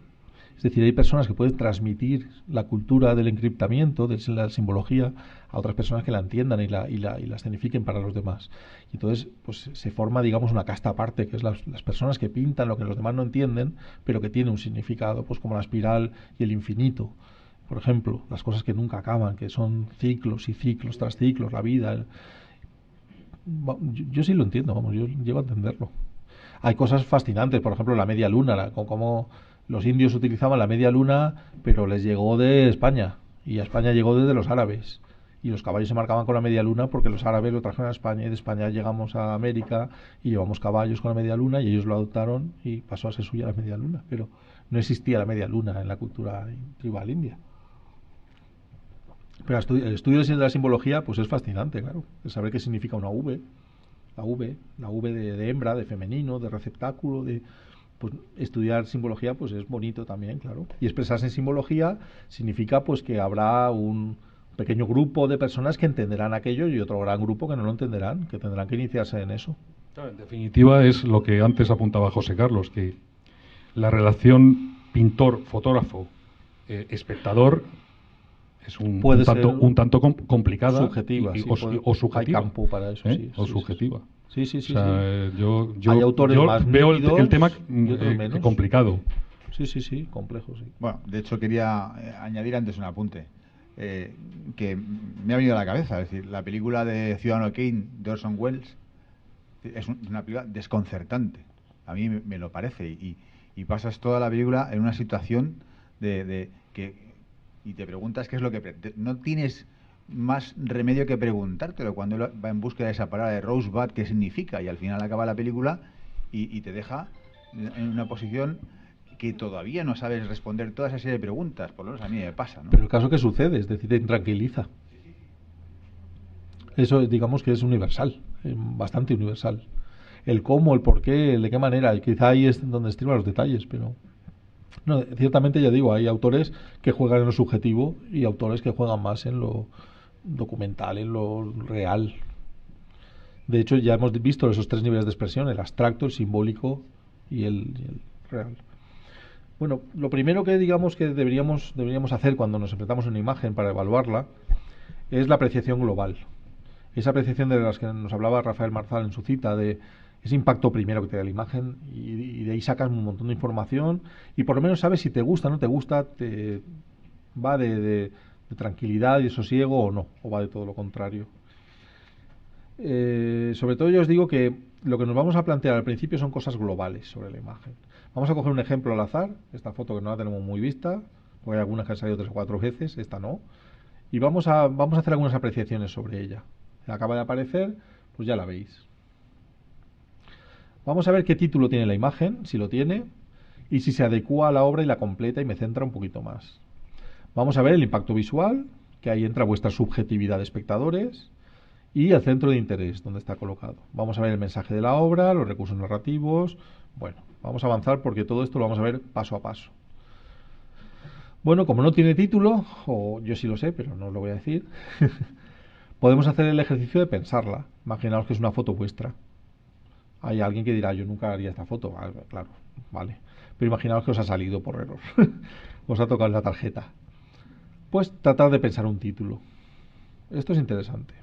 Es decir, hay personas que pueden transmitir la cultura del encriptamiento, de la simbología, a otras personas que la entiendan y la signifiquen para los demás. Y entonces, pues se forma, digamos, una casta aparte, que es las personas que pintan lo que los demás no entienden, pero que tiene un significado, pues como la espiral y el infinito. Por ejemplo, las cosas que nunca acaban, que son ciclos y ciclos tras ciclos, la vida. Yo sí lo entiendo, vamos, yo llego a entenderlo. Hay cosas fascinantes, por ejemplo, la media luna, como los indios utilizaban la media luna, pero les llegó de España, y a España llegó desde los árabes, y los caballos se marcaban con la media luna porque los árabes lo trajeron a España, y de España llegamos a América y llevamos caballos con la media luna, y ellos lo adoptaron y pasó a ser suya la media luna, pero no existía la media luna en la cultura tribal india. Pero el estudio de la simbología pues es fascinante, claro, el saber qué significa una V, la V de hembra, de femenino, de receptáculo, pues estudiar simbología pues es bonito también, claro. Y expresarse en simbología significa pues que habrá un pequeño grupo de personas que entenderán aquello y otro gran grupo que no lo entenderán, que tendrán que iniciarse en eso. Claro, en definitiva es lo que antes apuntaba José Carlos, que la relación pintor-fotógrafo espectador es un tanto complicada subjetiva, o subjetiva. Hay campo para eso, sí. O subjetiva. Sí. Yo hay autores más veo nítidos, el tema menos complicado. Sí, complejo, sí. Bueno, de hecho quería añadir antes un apunte que me ha venido a la cabeza. Es decir, la película de Ciudadano Kane de Orson Welles es una película desconcertante. A mí me lo parece. Y pasas toda la película en una situación de que y te preguntas qué es lo que... No tienes más remedio que preguntártelo cuando él va en búsqueda de esa palabra de Rosebud, qué significa, y al final acaba la película y te deja en una posición que todavía no sabes responder toda esa serie de preguntas, por lo menos a mí me pasa, ¿no? Pero el caso que sucede, es decir, te intranquiliza. Eso digamos que es universal, bastante universal. El cómo, el por qué, el de qué manera, y quizá ahí es donde estriban los detalles, pero... No, ciertamente ya digo, hay autores que juegan en lo subjetivo y autores que juegan más en lo documental, en lo real. De hecho, ya hemos visto esos tres niveles de expresión, el abstracto, el simbólico y el real. Bueno, lo primero que digamos que deberíamos hacer cuando nos enfrentamos a una imagen para evaluarla es la apreciación global. Esa apreciación de las que nos hablaba Rafael Marzal en su cita, de ese impacto primero que te da la imagen, y de ahí sacas un montón de información y por lo menos sabes si te gusta o no te gusta, te va de tranquilidad y de sosiego o no, o va de todo lo contrario. Sobre todo yo os digo que lo que nos vamos a plantear al principio son cosas globales sobre la imagen. Vamos a coger un ejemplo al azar, esta foto que no la tenemos muy vista, porque hay algunas que han salido 3 o 4 veces, esta no, y vamos a hacer algunas apreciaciones sobre ella. Acaba de aparecer, pues ya la veis. Vamos a ver qué título tiene la imagen, si lo tiene, y si se adecua a la obra y la completa y me centra un poquito más. Vamos a ver el impacto visual, que ahí entra vuestra subjetividad de espectadores, y el centro de interés, donde está colocado. Vamos a ver el mensaje de la obra, los recursos narrativos. Bueno, vamos a avanzar porque todo esto lo vamos a ver paso a paso. Bueno, como no tiene título, o yo sí lo sé, pero no os lo voy a decir, podemos hacer el ejercicio de pensarla. Imaginaos que es una foto vuestra. Hay alguien que dirá, yo nunca haría esta foto. Claro, vale. Pero imaginaos que os ha salido por error. Os ha tocado en la tarjeta. Pues tratad de pensar un título. Esto es interesante.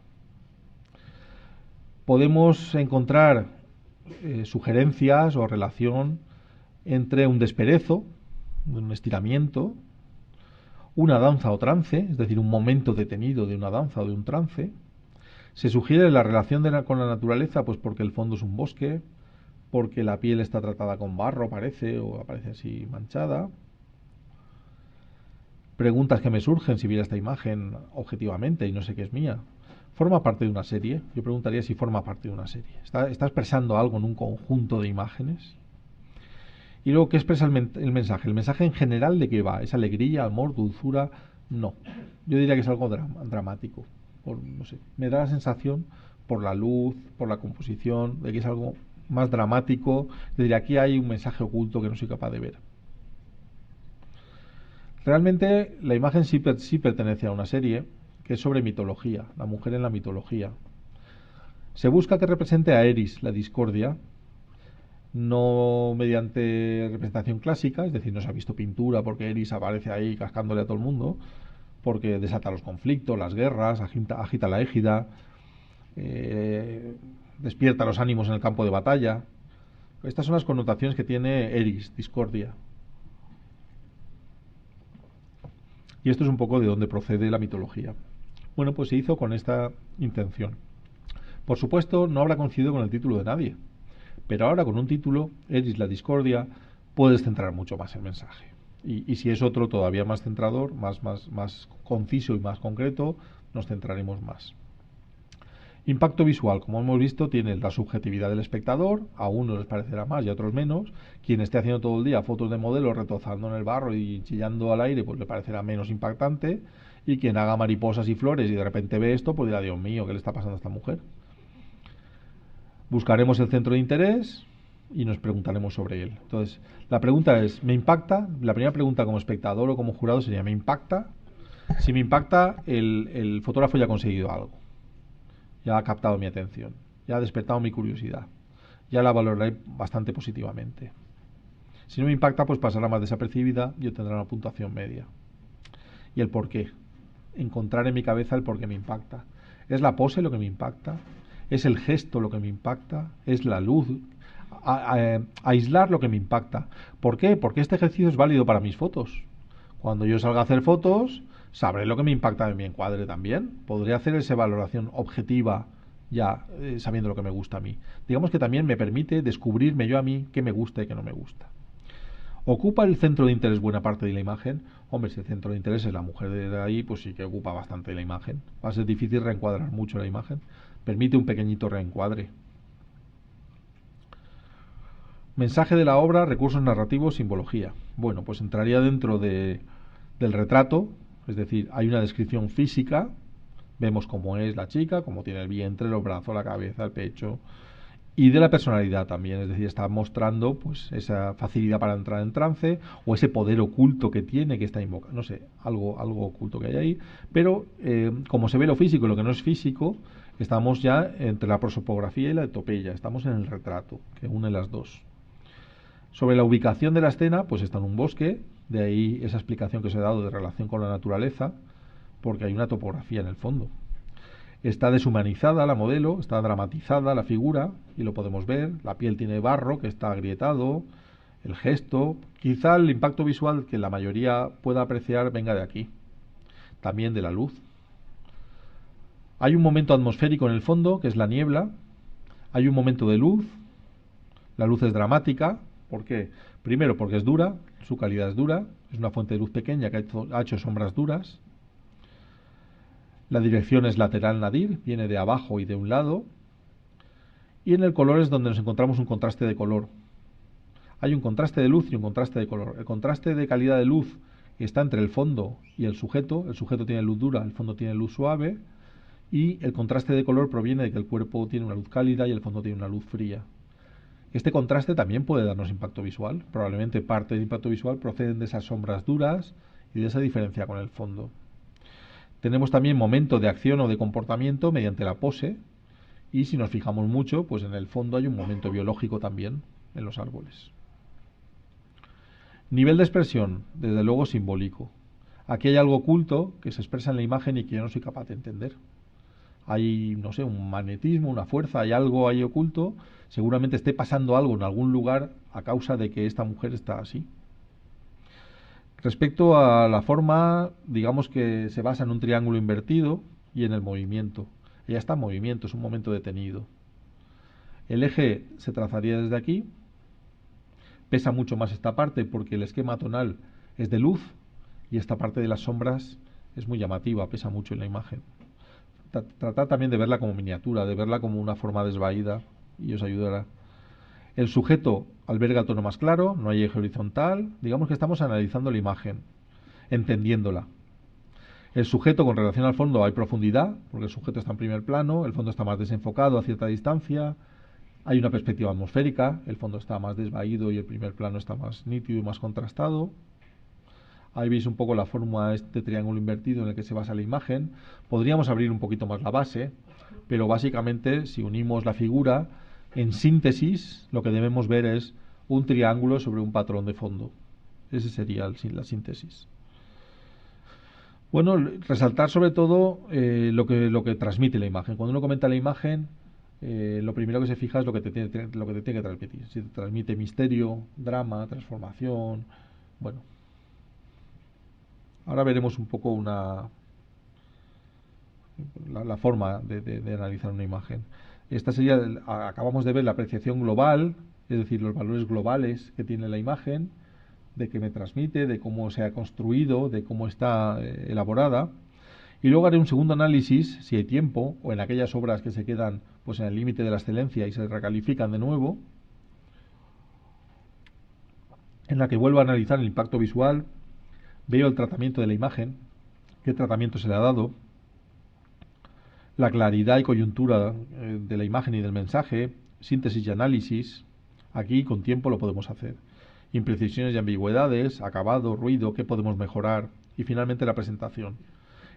Podemos encontrar sugerencias o relación entre un desperezo, un estiramiento, una danza o trance, es decir, un momento detenido de una danza o de un trance. Se sugiere la relación con la naturaleza, pues porque el fondo es un bosque, porque la piel está tratada con barro, parece, o aparece así manchada. Preguntas que me surgen si viera esta imagen objetivamente y no sé qué es mía. ¿Forma parte de una serie? Yo preguntaría si forma parte de una serie. ¿Está expresando algo en un conjunto de imágenes? Y luego, ¿qué expresa el mensaje? ¿El mensaje en general de qué va? ¿Es alegría, amor, dulzura? No. Yo diría que es algo dramático. No sé, me da la sensación, por la luz, por la composición, de que es algo más dramático. Yo diría, aquí hay un mensaje oculto que no soy capaz de ver. Realmente la imagen sí pertenece a una serie que es sobre mitología, la mujer en la mitología. Se busca que represente a Eris, la discordia, no mediante representación clásica, es decir, no se ha visto pintura porque Eris aparece ahí cascándole a todo el mundo, porque desata los conflictos, las guerras, agita la égida, despierta los ánimos en el campo de batalla. Estas son las connotaciones que tiene Eris, discordia. Y esto es un poco de dónde procede la mitología. Bueno, pues se hizo con esta intención. Por supuesto, no habrá coincidido con el título de nadie, pero ahora con un título, Eris la discordia, puedes centrar mucho más el mensaje. Y si es otro todavía más centrador, más conciso y más concreto, nos centraremos más. Impacto visual, como hemos visto, tiene la subjetividad del espectador, a unos les parecerá más y a otros menos. Quien esté haciendo todo el día fotos de modelos retozando en el barro y chillando al aire, pues le parecerá menos impactante. Y quien haga mariposas y flores y de repente ve esto, pues dirá, Dios mío, ¿qué le está pasando a esta mujer? Buscaremos el centro de interés y nos preguntaremos sobre él. Entonces, la pregunta es, ¿me impacta? La primera pregunta como espectador o como jurado sería, ¿me impacta? Si me impacta, el fotógrafo ya ha conseguido algo. Ya ha captado mi atención, ya ha despertado mi curiosidad, ya la valoraré bastante positivamente. Si no me impacta, pues pasará más desapercibida y obtendrá una puntuación media. ¿Y el por qué? Encontrar en mi cabeza el por qué me impacta. ¿Es la pose lo que me impacta? ¿Es el gesto lo que me impacta? ¿Es la luz? Aislar lo que me impacta. ¿Por qué? Porque este ejercicio es válido para mis fotos. Cuando yo salga a hacer fotos, sabré lo que me impacta en mi encuadre también. Podré hacer esa valoración objetiva ya sabiendo lo que me gusta a mí. Digamos que también me permite descubrirme yo a mí qué me gusta y qué no me gusta. ¿Ocupa el centro de interés buena parte de la imagen? Hombre, si el centro de interés es la mujer de ahí, pues sí que ocupa bastante de la imagen. Va a ser difícil reencuadrar mucho la imagen. Permite un pequeñito reencuadre. Mensaje de la obra, recursos narrativos, simbología. Bueno, pues entraría dentro del retrato, es decir, hay una descripción física, vemos cómo es la chica, cómo tiene el vientre, los brazos, la cabeza, el pecho, y de la personalidad también, es decir, está mostrando pues esa facilidad para entrar en trance o ese poder oculto que tiene, que está invocando, no sé, algo oculto que hay ahí, pero como se ve lo físico y lo que no es físico, estamos ya entre la prosopografía y la etopeya, estamos en el retrato, que une las dos. Sobre la ubicación de la escena, pues está en un bosque, de ahí esa explicación que os he dado de relación con la naturaleza, porque hay una topografía en el fondo. Está deshumanizada la modelo, está dramatizada la figura, y lo podemos ver, la piel tiene barro que está agrietado, el gesto, quizá el impacto visual que la mayoría pueda apreciar venga de aquí, también de la luz. Hay un momento atmosférico en el fondo, que es la niebla, hay un momento de luz, la luz es dramática. ¿Por qué? Primero porque es dura, su calidad es dura, es una fuente de luz pequeña que ha hecho sombras duras. La dirección es lateral nadir, viene de abajo y de un lado. Y en el color es donde nos encontramos un contraste de color. Hay un contraste de luz y un contraste de color. El contraste de calidad de luz está entre el fondo y el sujeto. El sujeto tiene luz dura, el fondo tiene luz suave. Y el contraste de color proviene de que el cuerpo tiene una luz cálida y el fondo tiene una luz fría. Este contraste también puede darnos impacto visual. Probablemente parte del impacto visual proceden de esas sombras duras y de esa diferencia con el fondo. Tenemos también momento de acción o de comportamiento mediante la pose, y si nos fijamos mucho, pues en el fondo hay un momento biológico también en los árboles. Nivel de expresión, desde luego simbólico. Aquí hay algo oculto que se expresa en la imagen y que yo no soy capaz de entender. Hay, no sé, un magnetismo, una fuerza, hay algo ahí oculto. Seguramente esté pasando algo en algún lugar a causa de que esta mujer está así. Respecto a la forma, digamos que se basa en un triángulo invertido y en el movimiento. Ella está en movimiento, es un momento detenido. El eje se trazaría desde aquí. Pesa mucho más esta parte porque el esquema tonal es de luz y esta parte de las sombras es muy llamativa, pesa mucho en la imagen. Tratad también de verla como miniatura, de verla como una forma desvaída y os ayudará. El sujeto alberga el tono más claro, no hay eje horizontal. Digamos que estamos analizando la imagen, entendiéndola. El sujeto con relación al fondo hay profundidad, porque el sujeto está en primer plano, el fondo está más desenfocado a cierta distancia. Hay una perspectiva atmosférica, el fondo está más desvaído y el primer plano está más nítido y más contrastado. Ahí veis un poco la forma de este triángulo invertido en el que se basa la imagen. Podríamos abrir un poquito más la base, pero básicamente, si unimos la figura, en síntesis, lo que debemos ver es un triángulo sobre un patrón de fondo. Ese sería la síntesis. Bueno, resaltar sobre todo lo que transmite la imagen. Cuando uno comenta la imagen, lo primero que se fija es lo que te tiene que transmitir. Si te transmite misterio, drama, transformación. Bueno, ahora veremos un poco la forma de analizar una imagen. Esta sería, acabamos de ver la apreciación global, es decir, los valores globales que tiene la imagen, de qué me transmite, de cómo se ha construido, de cómo está elaborada. Y luego haré un segundo análisis, si hay tiempo, o en aquellas obras que se quedan pues en el límite de la excelencia y se recalifican de nuevo, en la que vuelvo a analizar el impacto visual, veo el tratamiento de la imagen, qué tratamiento se le ha dado, la claridad y coyuntura de la imagen y del mensaje, síntesis y análisis. Aquí con tiempo lo podemos hacer. Imprecisiones y ambigüedades, acabado, ruido, qué podemos mejorar, y finalmente la presentación.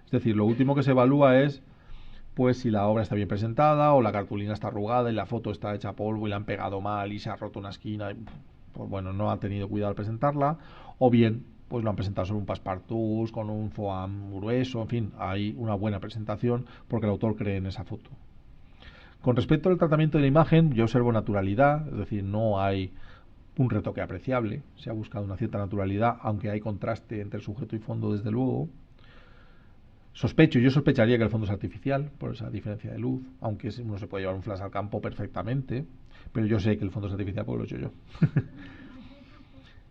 Es decir, lo último que se evalúa es pues si la obra está bien presentada o la cartulina está arrugada y la foto está hecha polvo y la han pegado mal y se ha roto una esquina y, pues bueno, no ha tenido cuidado al presentarla, o bien pues lo han presentado sobre un passepartout con un foam grueso, en fin, hay una buena presentación porque el autor cree en esa foto. Con respecto al tratamiento de la imagen, yo observo naturalidad, es decir, no hay un retoque apreciable, se ha buscado una cierta naturalidad, aunque hay contraste entre el sujeto y fondo desde luego. Yo sospecharía que el fondo es artificial por esa diferencia de luz, aunque uno se puede llevar un flash al campo perfectamente, pero yo sé que el fondo es artificial porque lo he hecho yo.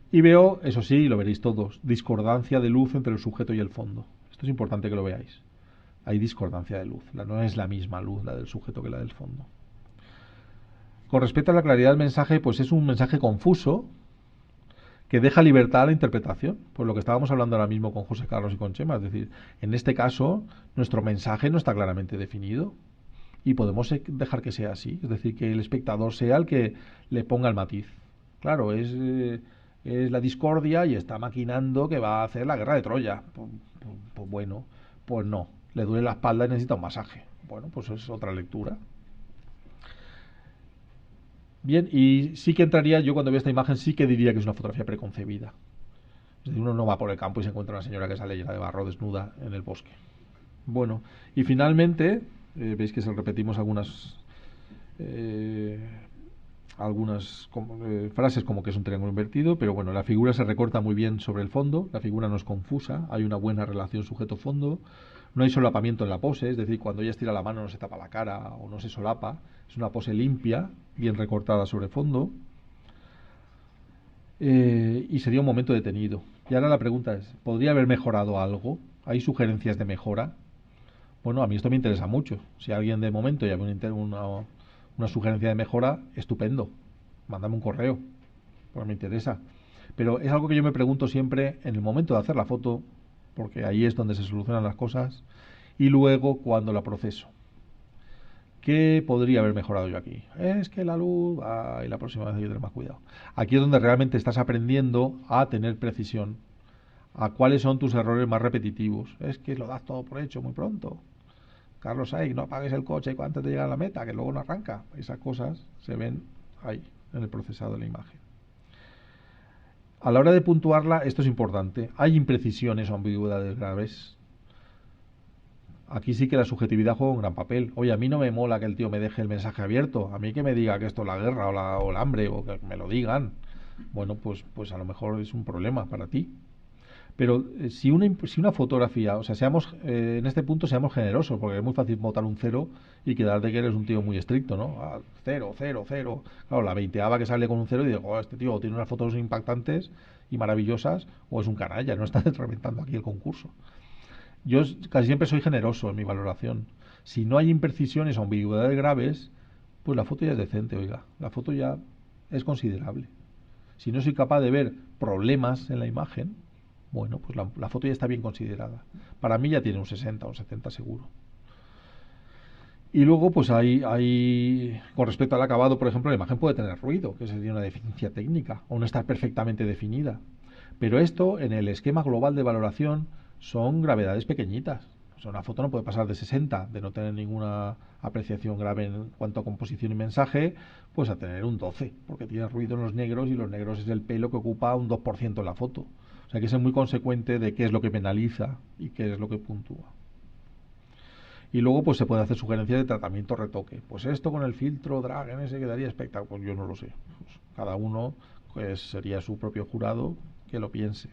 Y veo, eso sí, lo veréis todos, discordancia de luz entre el sujeto y el fondo. Esto es importante que lo veáis. Hay discordancia de luz, no es la misma luz la del sujeto que la del fondo. Con respecto a la claridad del mensaje, pues es un mensaje confuso que deja libertad a la interpretación, por lo que estábamos hablando ahora mismo con José Carlos y con Chema. Es decir, en este caso, nuestro mensaje no está claramente definido y podemos dejar que sea así, es decir, que el espectador sea el que le ponga el matiz. Claro, es la discordia y está maquinando que va a hacer la guerra de Troya. Pues bueno, pues no, le duele la espalda y necesita un masaje. Bueno, pues es otra lectura. Bien, y sí que entraría, yo cuando veo esta imagen sí que diría que es una fotografía preconcebida. Es decir, uno no va por el campo y se encuentra una señora que sale llena de barro desnuda en el bosque. Bueno, y finalmente, veis que se repetimos algunas frases como que es un triángulo invertido, pero bueno, la figura se recorta muy bien sobre el fondo, la figura no es confusa, hay una buena relación sujeto-fondo, no hay solapamiento en la pose, es decir, cuando ella estira la mano no se tapa la cara o no se solapa, es una pose limpia, bien recortada sobre fondo, y sería un momento detenido. Y ahora la pregunta es, ¿podría haber mejorado algo? ¿Hay sugerencias de mejora? Bueno, a mí esto me interesa mucho. Si alguien de momento ya ve una sugerencia de mejora, estupendo, mándame un correo, porque me interesa. Pero es algo que yo me pregunto siempre en el momento de hacer la foto, porque ahí es donde se solucionan las cosas, y luego cuando la proceso. ¿Qué podría haber mejorado yo aquí? Es que la luz, y la próxima vez hay que tener más cuidado. Aquí es donde realmente estás aprendiendo a tener precisión, a cuáles son tus errores más repetitivos. Es que lo das todo por hecho muy pronto. Carlos Sainz, no apagues el coche antes de llegar a la meta, que luego no arranca. Esas cosas se ven ahí, en el procesado de la imagen. A la hora de puntuarla, esto es importante. Hay imprecisiones o ambigüedades graves. Aquí sí que la subjetividad juega un gran papel. Oye, a mí no me mola que el tío me deje el mensaje abierto. A mí que me diga que esto es la guerra o el hambre, o que me lo digan. Bueno, pues a lo mejor es un problema para ti. Pero si una fotografía, o sea, en este punto seamos generosos, porque es muy fácil botar un cero y quedar de que eres un tío muy estricto, ¿no? Cero, cero, cero. Claro, la 20ava que sale con un cero y digo, oh, este tío tiene unas fotos impactantes y maravillosas, o es un canalla, no está reventando aquí el concurso. Yo casi siempre soy generoso en mi valoración. Si no hay imprecisiones o ambigüedades graves, pues la foto ya es decente, oiga. La foto ya es considerable. Si no soy capaz de ver problemas en la imagen, bueno, pues la foto ya está bien considerada. Para mí ya tiene un 60 o un 70 seguro. Y luego, pues con respecto al acabado, por ejemplo, la imagen puede tener ruido, que sería una deficiencia técnica, o no estar perfectamente definida. Pero esto, en el esquema global de valoración, son gravedades pequeñitas. O sea, una foto no puede pasar de 60, de no tener ninguna apreciación grave en cuanto a composición y mensaje, pues a tener un 12, porque tiene ruido en los negros y los negros es el pelo que ocupa un 2% en la foto. O sea, hay que ser muy consecuente de qué es lo que penaliza y qué es lo que puntúa. Y luego pues se puede hacer sugerencias de tratamiento retoque. Pues esto con el filtro drag en ese quedaría espectacular. Pues yo no lo sé. Pues cada uno pues sería su propio jurado que lo piense.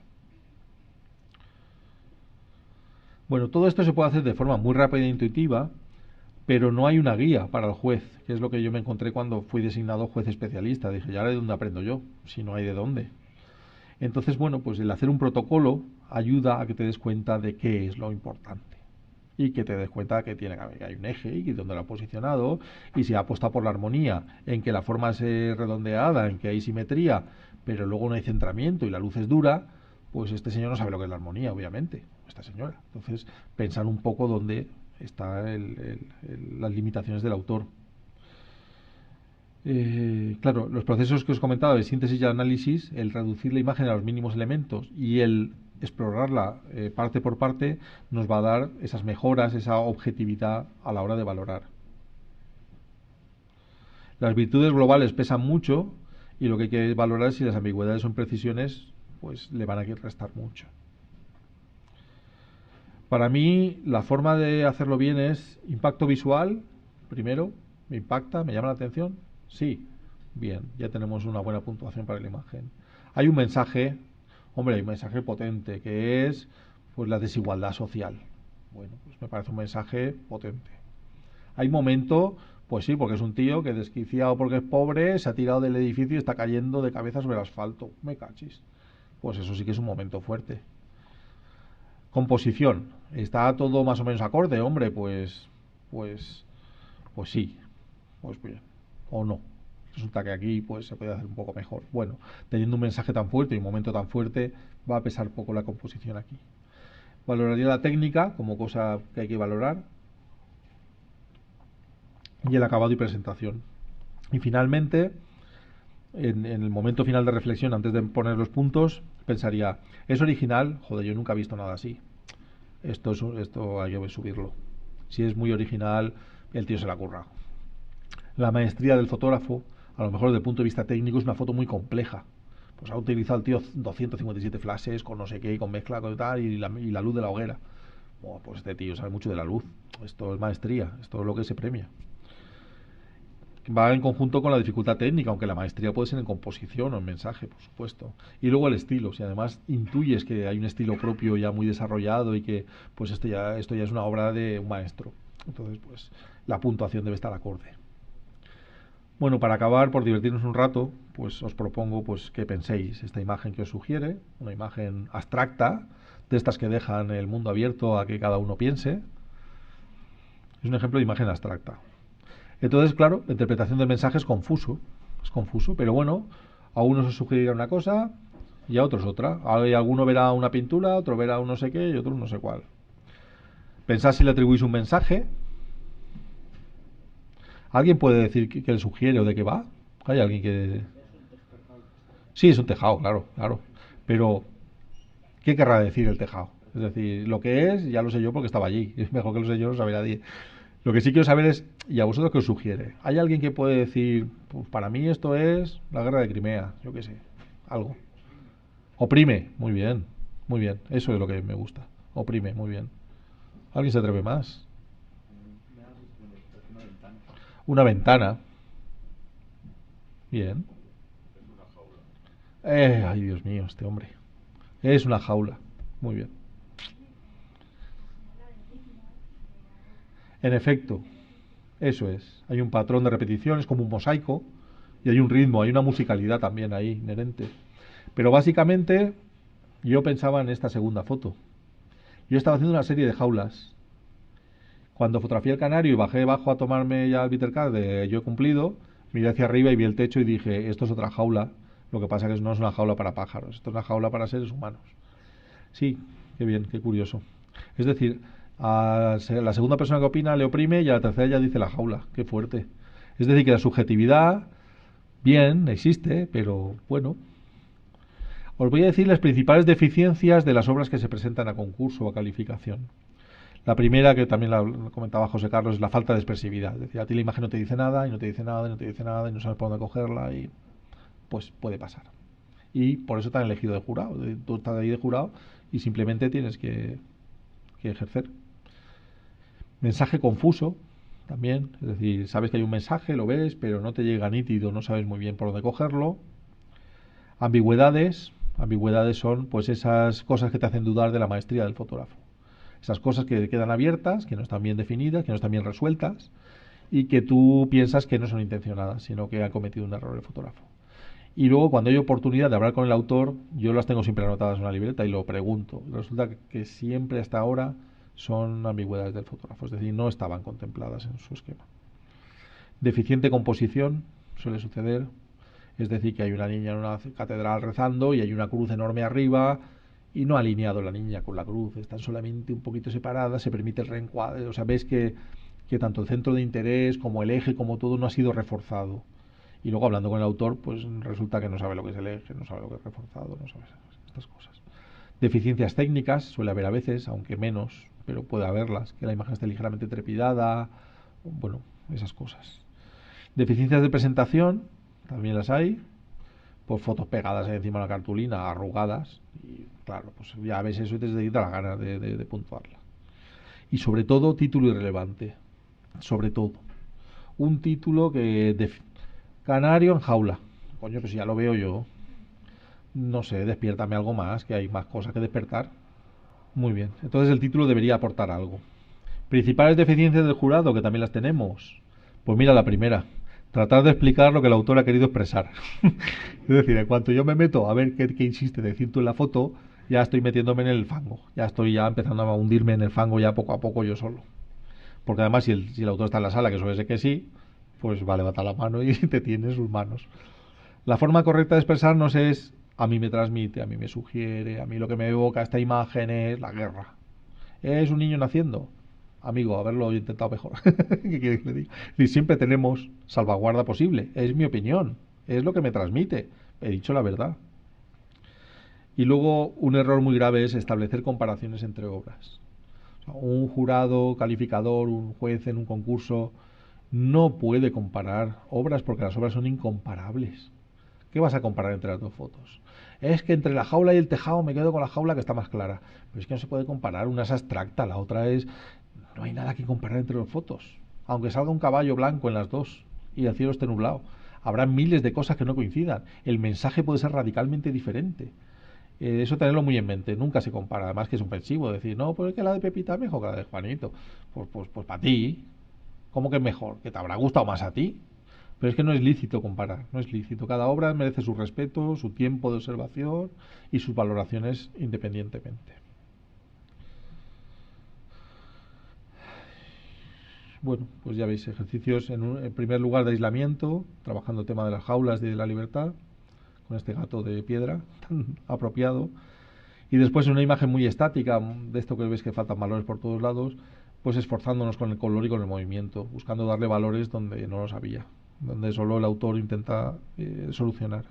Bueno, todo esto se puede hacer de forma muy rápida e intuitiva, pero no hay una guía para el juez, que es lo que yo me encontré cuando fui designado juez especialista. Dije, ¿y ahora de dónde aprendo yo? Si no hay de dónde. Entonces, bueno, pues el hacer un protocolo ayuda a que te des cuenta de qué es lo importante y que te des cuenta que hay un eje y dónde lo ha posicionado, y si ha apostado por la armonía, en que la forma es redondeada, en que hay simetría, pero luego no hay centramiento y la luz es dura, pues este señor no sabe lo que es la armonía, obviamente, esta señora. Entonces, pensar un poco dónde están las limitaciones del autor. Claro, los procesos que os comentaba de síntesis y análisis, el reducir la imagen a los mínimos elementos y el explorarla parte por parte, nos va a dar esas mejoras, esa objetividad a la hora de valorar. Las virtudes globales pesan mucho y lo que hay que valorar es si las ambigüedades o imprecisiones pues le van a restar mucho. Para mí, la forma de hacerlo bien es impacto visual, primero, me impacta, me llama la atención. Sí, bien, ya tenemos una buena puntuación para la imagen. Hay un mensaje, hombre, hay un mensaje potente, que es pues la desigualdad social. Bueno, pues me parece un mensaje potente. Hay momento, pues sí, porque es un tío que desquiciado porque es pobre, se ha tirado del edificio y está cayendo de cabeza sobre el asfalto. Me cachis. Pues eso sí que es un momento fuerte. Composición. ¿Está todo más o menos acorde? Hombre, pues sí. Pues bien. O no. Resulta que aquí pues se puede hacer un poco mejor. Bueno, teniendo un mensaje tan fuerte y un momento tan fuerte, va a pesar poco la composición aquí. Valoraría la técnica como cosa que hay que valorar y el acabado y presentación. Y finalmente, en el momento final de reflexión, antes de poner los puntos, pensaría, ¿es original? Joder, yo nunca he visto nada así. Esto hay que subirlo. Si es muy original, el tío se la ha currado. La maestría del fotógrafo, a lo mejor desde el punto de vista técnico, es una foto muy compleja. Pues ha utilizado el tío 257 flashes con no sé qué, con mezcla con tal, y la luz de la hoguera. Bueno, pues este tío sabe mucho de la luz. Esto es maestría, esto es lo que se premia. Va en conjunto con la dificultad técnica, aunque la maestría puede ser en composición o en mensaje, por supuesto. Y luego el estilo, si además intuyes que hay un estilo propio ya muy desarrollado y que pues esto ya es una obra de un maestro, entonces pues la puntuación debe estar acorde. Bueno, para acabar, por divertirnos un rato, pues os propongo pues que penséis esta imagen que os sugiere, una imagen abstracta, de estas que dejan el mundo abierto a que cada uno piense. Es un ejemplo de imagen abstracta. Entonces, claro, la interpretación del mensaje es confuso, pero bueno, a unos os sugerirá una cosa y a otros otra. Alguno verá una pintura, otro verá un no sé qué y otro no sé cuál. Pensad si le atribuís un mensaje. ¿Alguien puede decir qué le sugiere o de qué va? ¿Hay alguien que...? Sí, es un tejado, claro. Pero, ¿qué querrá decir el tejado? Es decir, lo que es, ya lo sé yo porque estaba allí. Es mejor que lo sé yo, no sabe nadie. Lo que sí quiero saber es, ¿y a vosotros qué os sugiere? ¿Hay alguien que puede decir, pues para mí esto es la guerra de Crimea? Yo qué sé, algo. Oprime, muy bien, eso es lo que me gusta. Oprime, muy bien. ¿Alguien se atreve más? Una ventana. Bien. Ay, Dios mío, este hombre. Es una jaula. Muy bien. En efecto, eso es. Hay un patrón de repetición, es como un mosaico, y hay un ritmo, hay una musicalidad también ahí inherente. Pero básicamente yo pensaba en esta segunda foto. Yo estaba haciendo una serie de jaulas. Cuando fotografié el canario y bajé abajo a tomarme ya el bitter card de yo he cumplido, miré hacia arriba y vi el techo y dije, esto es otra jaula. Lo que pasa es que no es una jaula para pájaros, esto es una jaula para seres humanos. Sí, qué bien, qué curioso. Es decir, a la segunda persona que opina le oprime y a la tercera ya dice la jaula. Qué fuerte. Es decir, que la subjetividad, bien, existe, pero bueno. Os voy a decir las principales deficiencias de las obras que se presentan a concurso o a calificación. La primera, que también la comentaba José Carlos, es la falta de expresividad. Es decir, a ti la imagen no te dice nada, y no te dice nada, y no te dice nada, y no sabes por dónde cogerla, y pues puede pasar. Y por eso te han elegido de jurado. Tú estás ahí de jurado y simplemente tienes que ejercer. Mensaje confuso también, es decir, sabes que hay un mensaje, lo ves, pero no te llega nítido, no sabes muy bien por dónde cogerlo. Ambigüedades son pues esas cosas que te hacen dudar de la maestría del fotógrafo. Esas cosas que quedan abiertas, que no están bien definidas, que no están bien resueltas y que tú piensas que no son intencionadas, sino que ha cometido un error el fotógrafo. Y luego, cuando hay oportunidad de hablar con el autor, yo las tengo siempre anotadas en una libreta y lo pregunto. Resulta que siempre hasta ahora son ambigüedades del fotógrafo, es decir, no estaban contempladas en su esquema. Deficiente composición suele suceder, es decir, que hay una niña en una catedral rezando y hay una cruz enorme arriba y no ha alineado la niña con la cruz, están solamente un poquito separadas, se permite el reencuadre, o sea, ves que tanto el centro de interés como el eje, como todo, no ha sido reforzado. Y luego, hablando con el autor, pues resulta que no sabe lo que es el eje, no sabe lo que es reforzado, no sabe estas cosas. Deficiencias técnicas suele haber a veces, aunque menos, pero puede haberlas, que la imagen esté ligeramente trepidada, bueno, esas cosas. Deficiencias de presentación, también las hay, pues fotos pegadas ahí encima de la cartulina, arrugadas, y claro, pues ya ves eso y te da la gana de puntuarla. Y sobre todo, título irrelevante, sobre todo. Un título que... Canario en jaula. Coño, pues ya lo veo yo. No sé, despiértame algo más, que hay más cosas que despertar. Muy bien. Entonces el título debería aportar algo. Principales deficiencias del jurado, que también las tenemos. Pues mira, la primera. Tratar de explicar lo que el autor ha querido expresar. Es decir, en cuanto yo me meto a ver qué insiste decir tú en la foto, ya estoy metiéndome en el fango. Ya estoy empezando a hundirme en el fango ya poco a poco yo solo. Porque además si el autor está en la sala, que suele ser que sí, pues va a levantar la mano y te tiene en sus manos. La forma correcta de expresarnos es: a mí me transmite, a mí me sugiere, a mí lo que me evoca esta imagen es la guerra. ¿Es un niño naciendo? Amigo, haberlo intentado mejor. ¿Qué quieres que le diga? Y siempre tenemos salvaguarda posible. Es mi opinión, es lo que me transmite. He dicho la verdad. Y luego, un error muy grave es establecer comparaciones entre obras. O sea, un jurado calificador, un juez en un concurso, no puede comparar obras porque las obras son incomparables. ¿Qué vas a comparar entre las dos fotos? Es que entre la jaula y el tejado me quedo con la jaula que está más clara. Pero es que no se puede comparar, una es abstracta, la otra es... No hay nada que comparar entre las fotos. Aunque salga un caballo blanco en las dos y el cielo esté nublado, habrá miles de cosas que no coincidan. El mensaje puede ser radicalmente diferente. Eso tenerlo muy en mente, nunca se compara. Además que es ofensivo decir, no, pues es que la de Pepita es mejor que la de Juanito. Pues para ti... ¿Cómo que es mejor? ¿Que te habrá gustado más a ti? Pero es que no es lícito comparar, no es lícito. Cada obra merece su respeto, su tiempo de observación y sus valoraciones independientemente. Bueno, pues ya veis, ejercicios en primer lugar de aislamiento, trabajando el tema de las jaulas de la libertad, con este gato de piedra tan apropiado. Y después, en una imagen muy estática, de esto que veis que faltan valores por todos lados, pues esforzándonos con el color y con el movimiento, buscando darle valores donde no los había, donde solo el autor intenta solucionar.